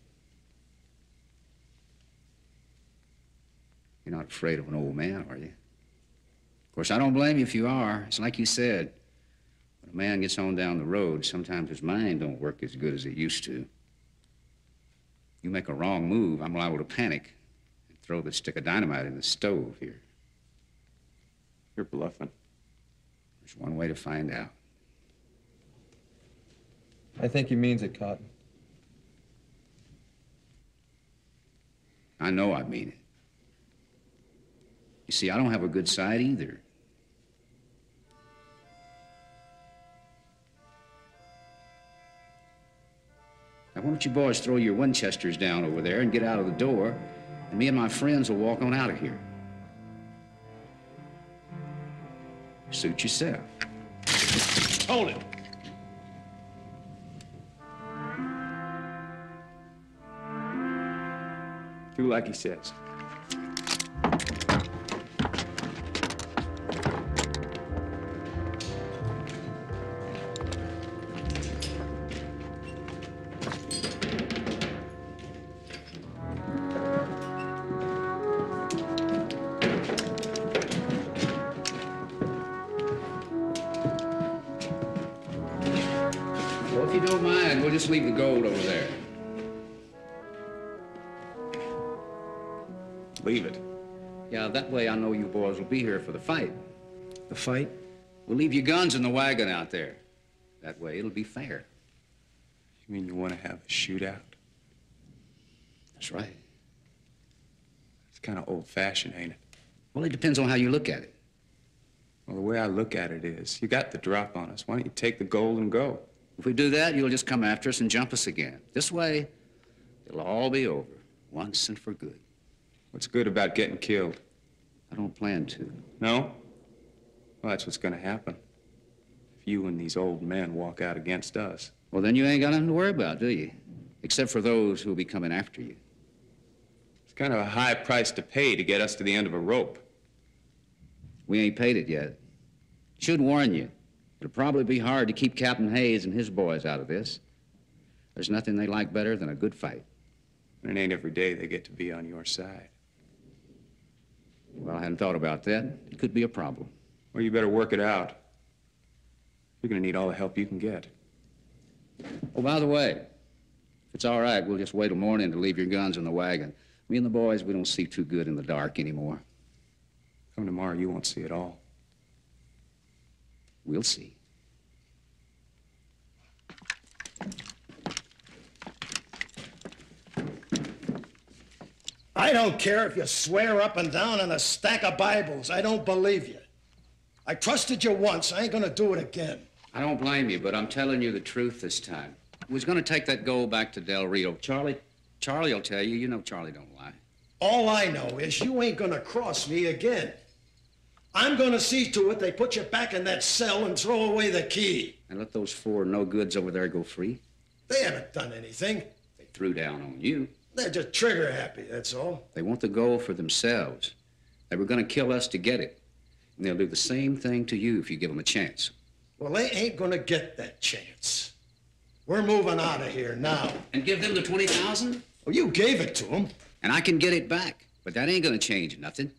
You're not afraid of an old man, are you? Of course, I don't blame you if you are. It's like you said. When a man gets on down the road, sometimes his mind don't work as good as it used to. You make a wrong move, I'm liable to panic and throw the stick of dynamite in the stove here. You're bluffing. There's one way to find out. I think he means it, Cotton. I know I mean it. You see, I don't have a good side either. Now, why don't you boys throw your Winchesters down over there and get out of the door, and me and my friends will walk on out of here. Suit yourself. Hold it. Do like he says. Well, if you don't mind, we'll just leave the gold over there. Leave it. Yeah, that way I know you boys will be here for the fight. The fight? We'll leave your guns in the wagon out there. That way it'll be fair. You mean you want to have a shootout? That's right. It's kind of old-fashioned, ain't it? Well, it depends on how you look at it. Well, the way I look at it is, you got the drop on us. Why don't you take the gold and go? If we do that, you'll just come after us and jump us again. This way, it'll all be over, once and for good. What's good about getting killed? I don't plan to. No? Well, that's what's gonna happen. If you and these old men walk out against us. Well, then you ain't got nothing to worry about, do you? Except for those who'll be coming after you. It's kind of a high price to pay to get us to the end of a rope. We ain't paid it yet. Should warn you. It'll probably be hard to keep Captain Hayes and his boys out of this. There's nothing they like better than a good fight. And it ain't every day they get to be on your side. Well, I hadn't thought about that. It could be a problem. Well, you better work it out. You're gonna need all the help you can get. Oh, by the way, if it's all right, we'll just wait till morning to leave your guns in the wagon. Me and the boys, we don't see too good in the dark anymore. Come tomorrow, you won't see it all. We'll see. I don't care if you swear up and down on a stack of Bibles. I don't believe you. I trusted you once. I ain't gonna do it again. I don't blame you, but I'm telling you the truth this time. We was gonna take that gold back to Del Rio. Charlie will tell you. You know Charlie don't lie. All I know is you ain't gonna cross me again. I'm gonna see to it they put you back in that cell and throw away the key. And let those four no-goods over there go free. They haven't done anything. They threw down on you. They're just trigger happy, that's all. They want the gold for themselves. They were going to kill us to get it. And they'll do the same thing to you if you give them a chance. Well, they ain't gonna get that chance. We're moving out of here now. And give them the 20,000? Well, you gave it to them. And I can get it back, but that ain't gonna change nothing.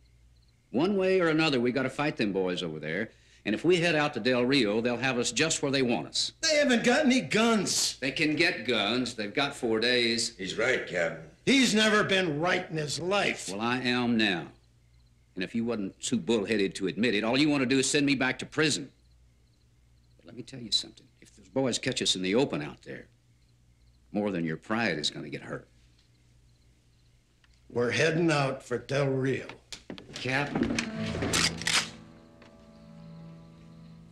One way or another, we gotta fight them boys over there. And if we head out to Del Rio, they'll have us just where they want us. They haven't got any guns. They can get guns. They've got 4 days. He's right, Captain. He's never been right in his life. Well, I am now. And if you wasn't too bullheaded to admit it, all you want to do is send me back to prison. But let me tell you something. If those boys catch us in the open out there, more than your pride is going to get hurt. We're heading out for Del Rio. Captain,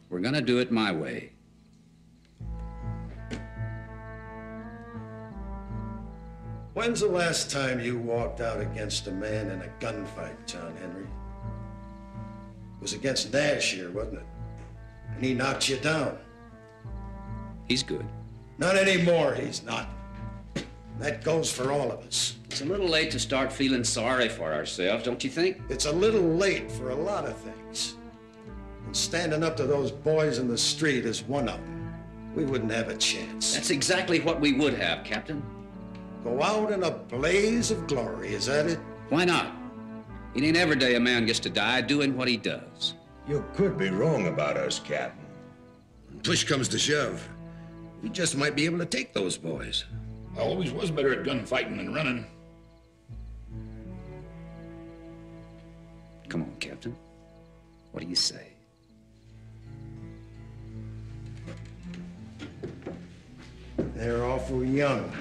we're going to do it my way. When's the last time you walked out against a man in a gunfight, John Henry? It was against Nash here, wasn't it? And he knocked you down. He's good. Not anymore, he's not. That goes for all of us. It's a little late to start feeling sorry for ourselves, don't you think? It's a little late for a lot of things. And standing up to those boys in the street is one of them. We wouldn't have a chance. That's exactly what we would have, Captain. Go out in a blaze of glory, is that it? Why not? It ain't every day a man gets to die doing what he does. You could be wrong about us, Captain. When push comes to shove, we just might be able to take those boys. I always was better at gunfighting than running. Come on, Captain. What do you say? They're awful young.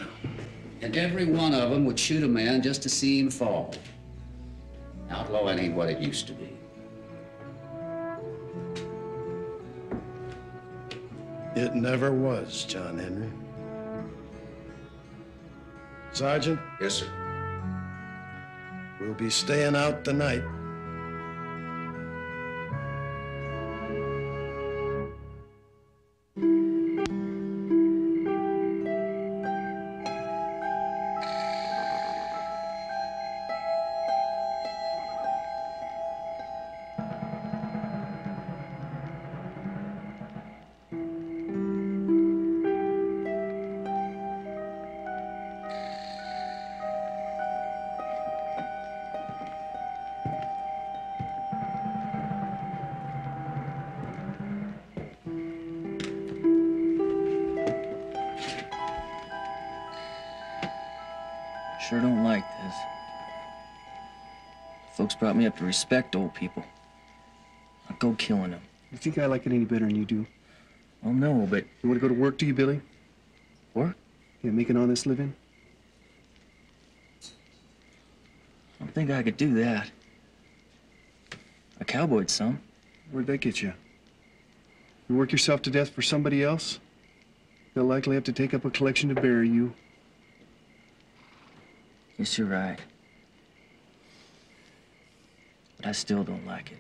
And every one of them would shoot a man just to see him fall. Outlawing ain't what it used to be. It never was, John Henry. Sergeant? Yes, sir. We'll be staying out tonight. Sure don't like this. Folks brought me up to respect old people. I'll go killing them. You think I like it any better than you do? Well, no, but... You want to go to work, do you, Billy? Work? Yeah, make an honest living? I don't think I could do that. I cowboyed some. Where'd that get you? You work yourself to death for somebody else? They'll likely have to take up a collection to bury you. Yes, you're right. But I still don't like it.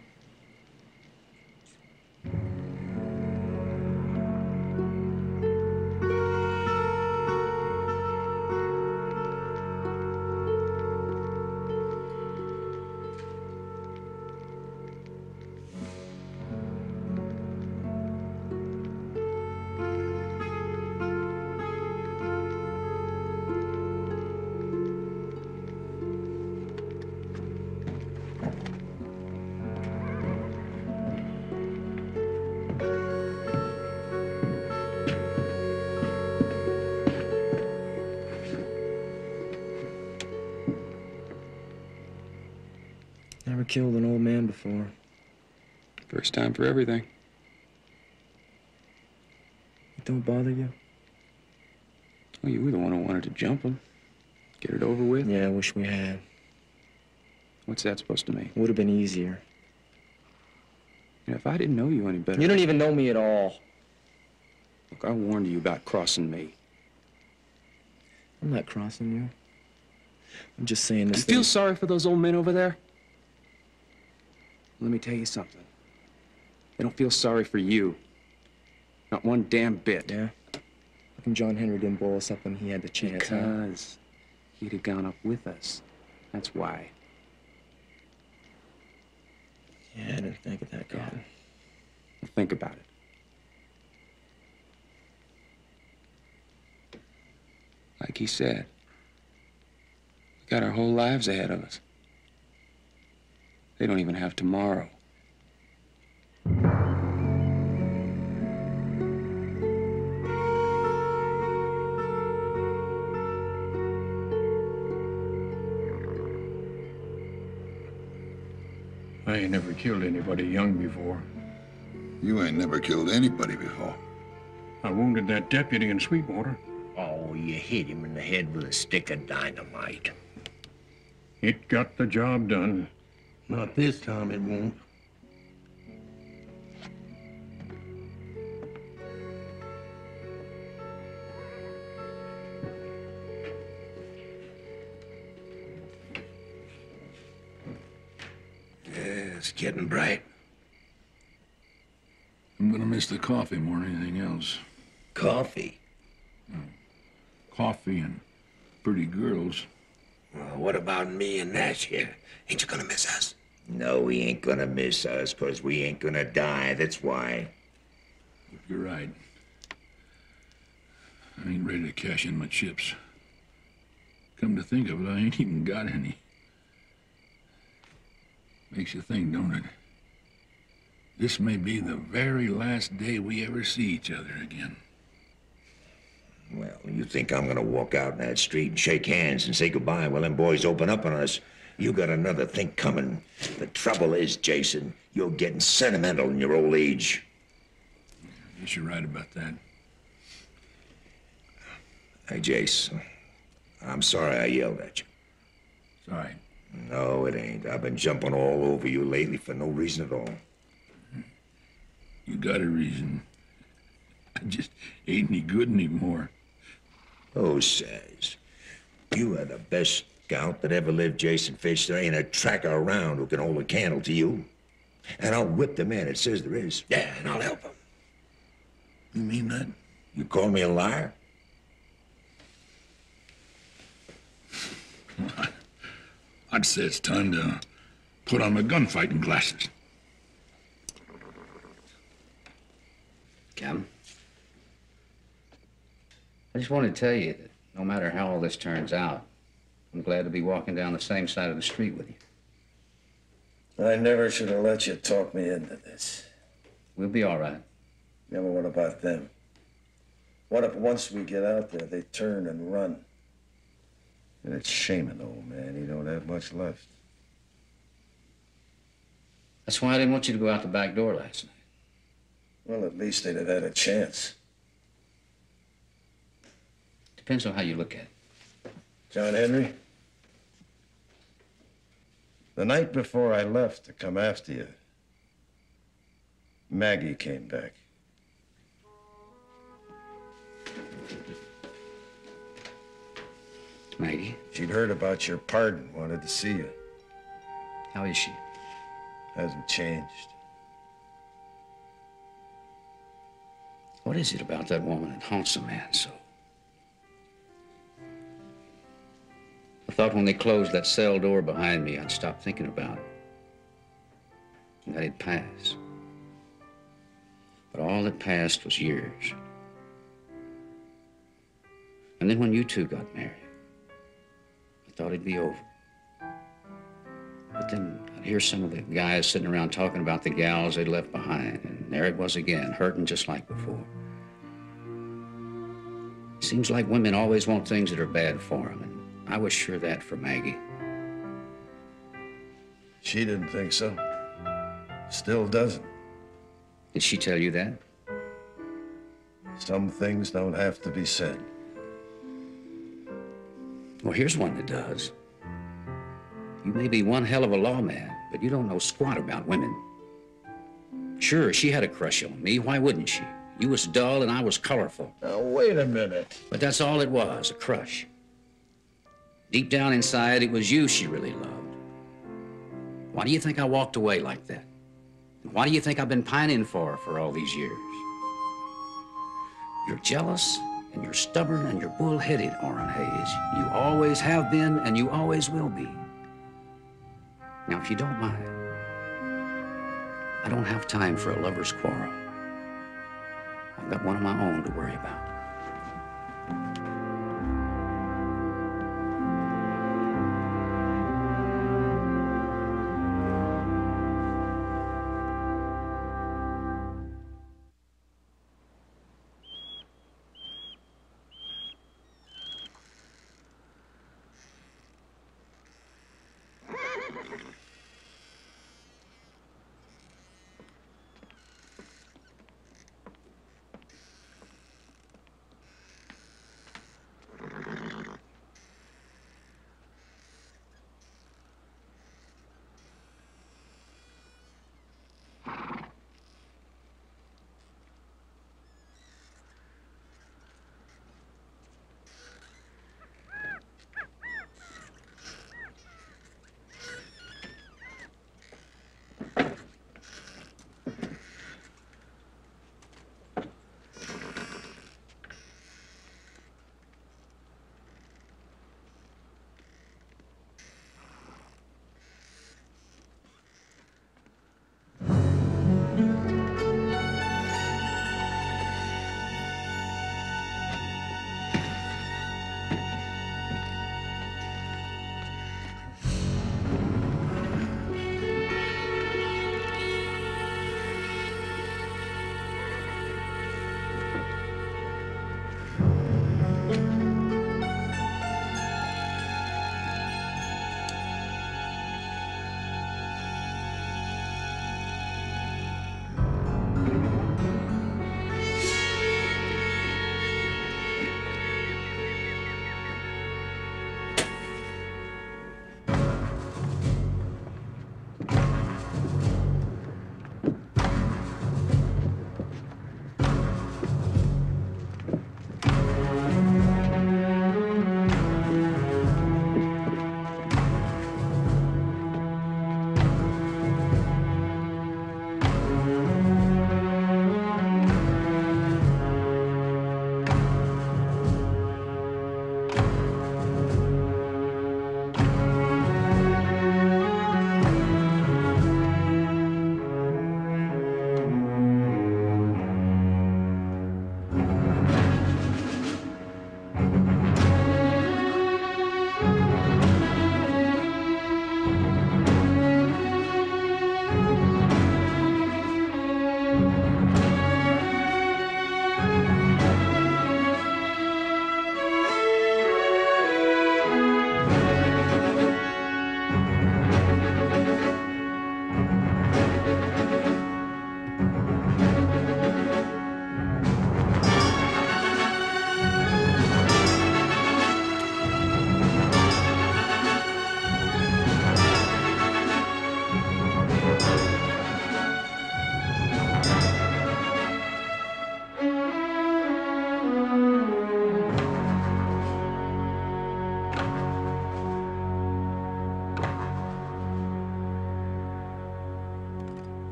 Never killed an old man before. First time for everything. It don't bother you? Well, you were the one who wanted to jump him. Get it over with? Yeah, I wish we had. What's that supposed to mean? Would have been easier. You know, if I didn't know you any better... You don't even know me at all. Look, I warned you about crossing me. I'm not crossing you. I'm just saying this. You feel sorry for those old men over there? Let me tell you something. They don't feel sorry for you. Not one damn bit. Yeah? How come John Henry didn't blow us up when he had the chance? Because He'd have gone up with us. That's why. Yeah, I didn't think of that, Captain. Well, think about it. Like he said, we got our whole lives ahead of us. They don't even have tomorrow. I ain't never killed anybody young before. You ain't never killed anybody before. I wounded that deputy in Sweetwater. Oh, you hit him in the head with a stick of dynamite. It got the job done. Not this time, it won't. Yeah, it's getting bright. I'm gonna miss the coffee more than anything else. Coffee? Coffee and pretty girls. Well, what about me and Nash here? Ain't you gonna miss us? No, he ain't gonna miss us, 'cause we ain't gonna die, that's why. You're right. I ain't ready to cash in my chips. Come to think of it, I ain't even got any. Makes you think, don't it? This may be the very last day we ever see each other again. Well, you think I'm gonna walk out in that street and shake hands and say goodbye while them boys open up on us? You got another think coming. The trouble is, Jason, you're getting sentimental in your old age. Guess you're right about that. Hey, Jace, I'm sorry I yelled at you. Sorry. No, it ain't. I've been jumping all over you lately for no reason at all. You got a reason. I just ain't any good anymore. Who says? You are the best scout that ever lived, Jason Fish. There ain't a tracker around who can hold a candle to you. And I'll whip the man that says there is. Yeah, and I'll help him. You mean that? You call me a liar? I'd say it's time to put on my gunfighting glasses. Captain, I just wanted to tell you that no matter how all this turns out, I'm glad to be walking down the same side of the street with you. I never should have let you talk me into this. We'll be all right. Yeah, but what about them? What if once we get out there, they turn and run? And it's shaming, old man. He don't have much left. That's why I didn't want you to go out the back door last night. Well, at least they'd have had a chance. Depends on how you look at it. John Henry, the night before I left to come after you, Maggie came back. Maggie? She'd heard about your pardon, wanted to see you. How is she? Hasn't changed. What is it about that woman that haunts a man so? I thought when they closed that cell door behind me, I'd stop thinking about it. And that it'd pass. But all that passed was years. And then when you two got married, I thought it'd be over. But then I'd hear some of the guys sitting around talking about the gals they'd left behind, and there it was again, hurting just like before. Seems like women always want things that are bad for them, and I was sure that for Maggie. She didn't think so. Still doesn't. Did she tell you that? Some things don't have to be said. Well, here's one that does. You may be one hell of a lawman, but you don't know squat about women. Sure, she had a crush on me. Why wouldn't she? You was dull and I was colorful. Now, wait a minute. But that's all it was, a crush. Deep down inside, it was you she really loved. Why do you think I walked away like that? And why do you think I've been pining for her for all these years? You're jealous And you're stubborn and you're bullheaded, Orrin Hayes. You always have been and you always will be. Now, if you don't mind, I don't have time for a lover's quarrel. I've got one of my own to worry about.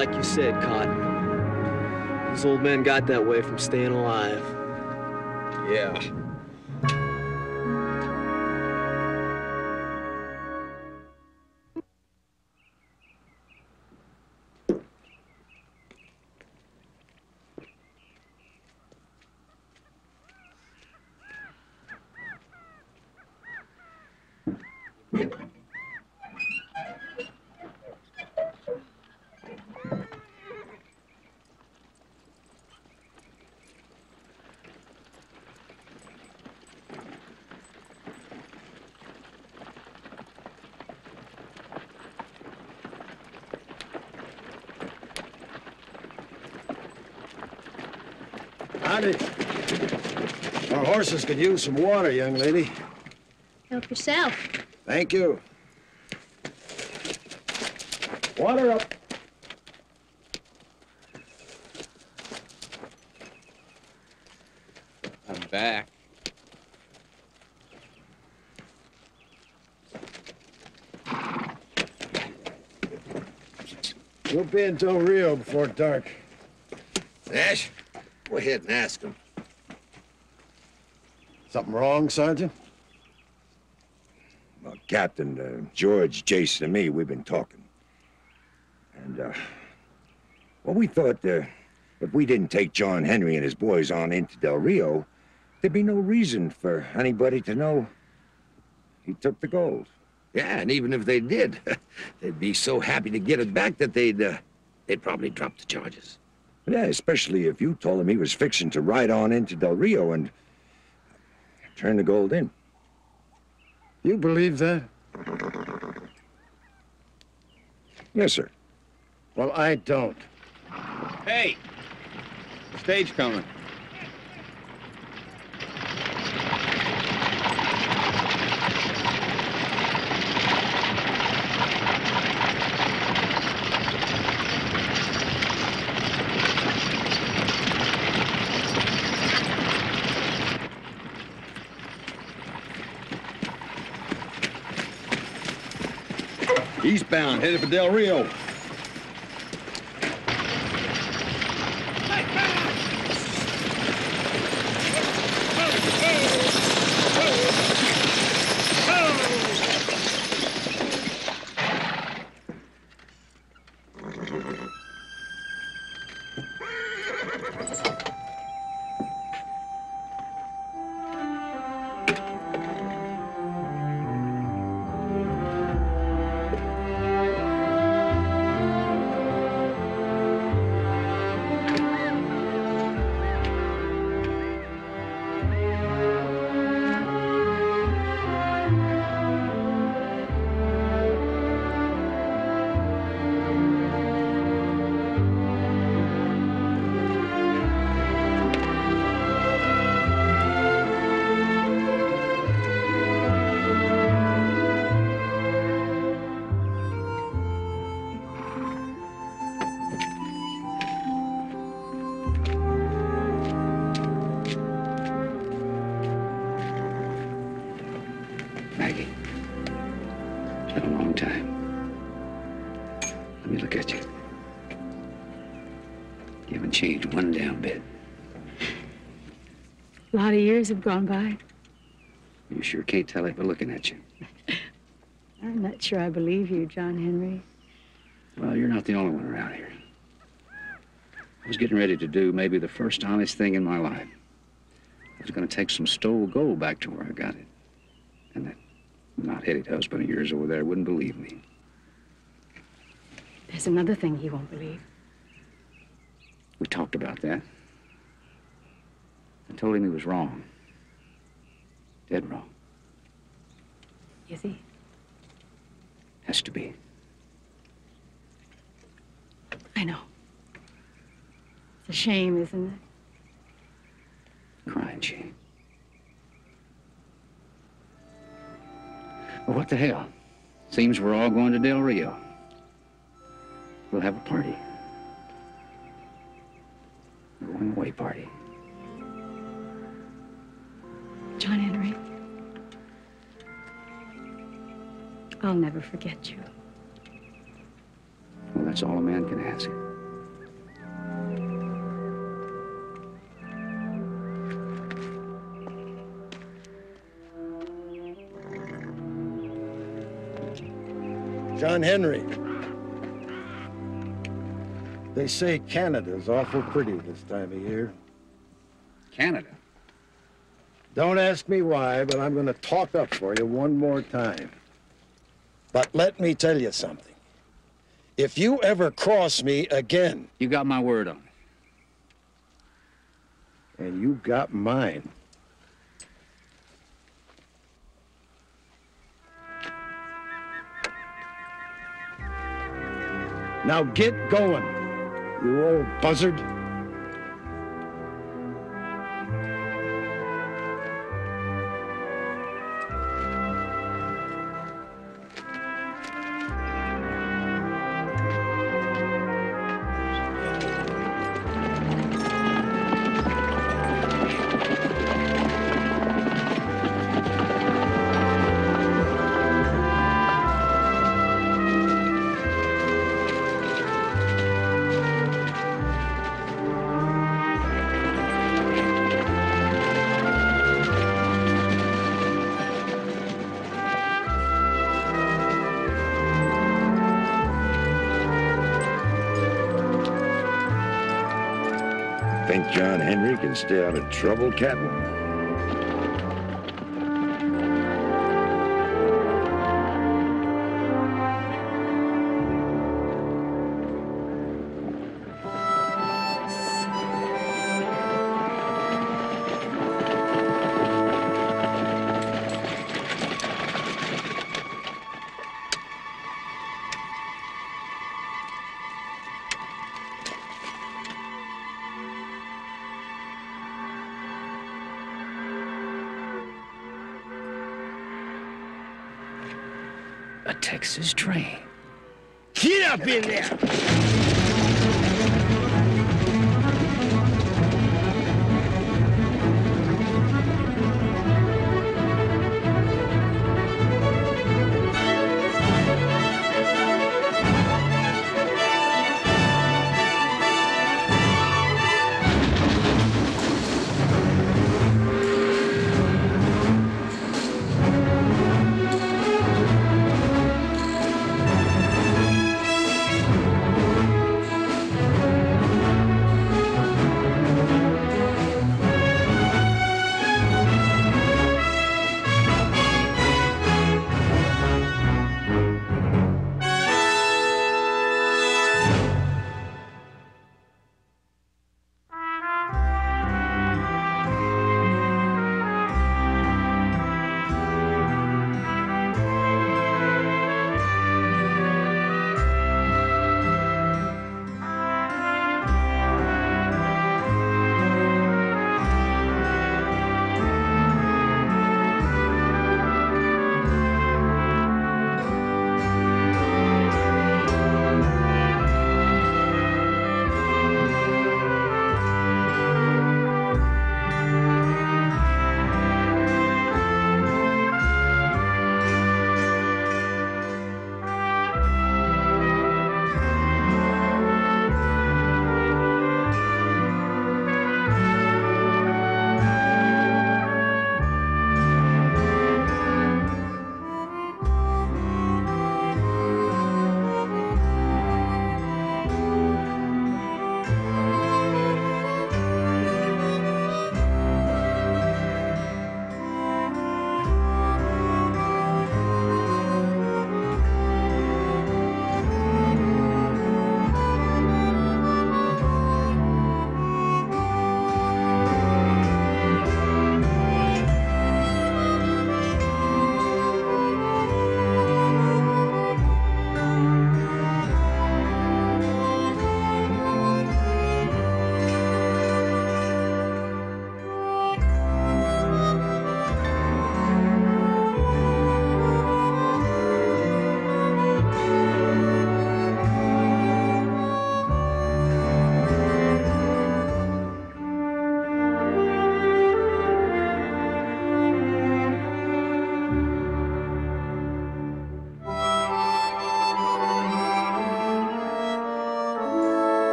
Like you said, Cotton. These old men got that way from staying alive. Yeah. Howdy. Our horses could use some water, young lady. Help yourself. Thank you. Water up. I'm back. We'll be in Del Rio before dark. Nash, go ahead and ask him. Something wrong, Sergeant? Well, Captain, George, Jason, and me, we've been talking. And, well, we thought if we didn't take John Henry and his boys on into Del Rio, there'd be no reason for anybody to know he took the gold. Yeah, and even if they did, they'd be so happy to get it back that they'd probably drop the charges. Yeah, especially if you told him he was fixing to ride on into Del Rio and turn the gold in. You believe that? Yes, sir. Well, I don't. Hey! Stage coming. Eastbound, headed for Del Rio. Maggie, it's been a long time. Let me look at you. You haven't changed one damn bit. A lot of years have gone by. You sure can't tell it by looking at you. I'm not sure I believe you, John Henry. Well, you're not the only one around here. I was getting ready to do maybe the first honest thing in my life. I was going to take some stolen gold back to where I got it. And that knot-headed husband of yours over there wouldn't believe me. There's another thing he won't believe. We talked about that. I told him he was wrong. Dead wrong. Is he? Has to be. I know. It's a shame, isn't it? Crying shame. Well, what the hell? Seems we're all going to Del Rio. We'll have a party. A going away party. John Henry, I'll never forget you. Well, that's all a man can ask. John Henry. They say Canada's awful pretty this time of year. Canada? Don't ask me why, but I'm going to talk up for you one more time. But let me tell you something. If you ever cross me again... You got my word on it. And you got mine. Now get going, you old buzzard. Think John Henry can stay out of trouble, Captain? A Texas train. Get up in there!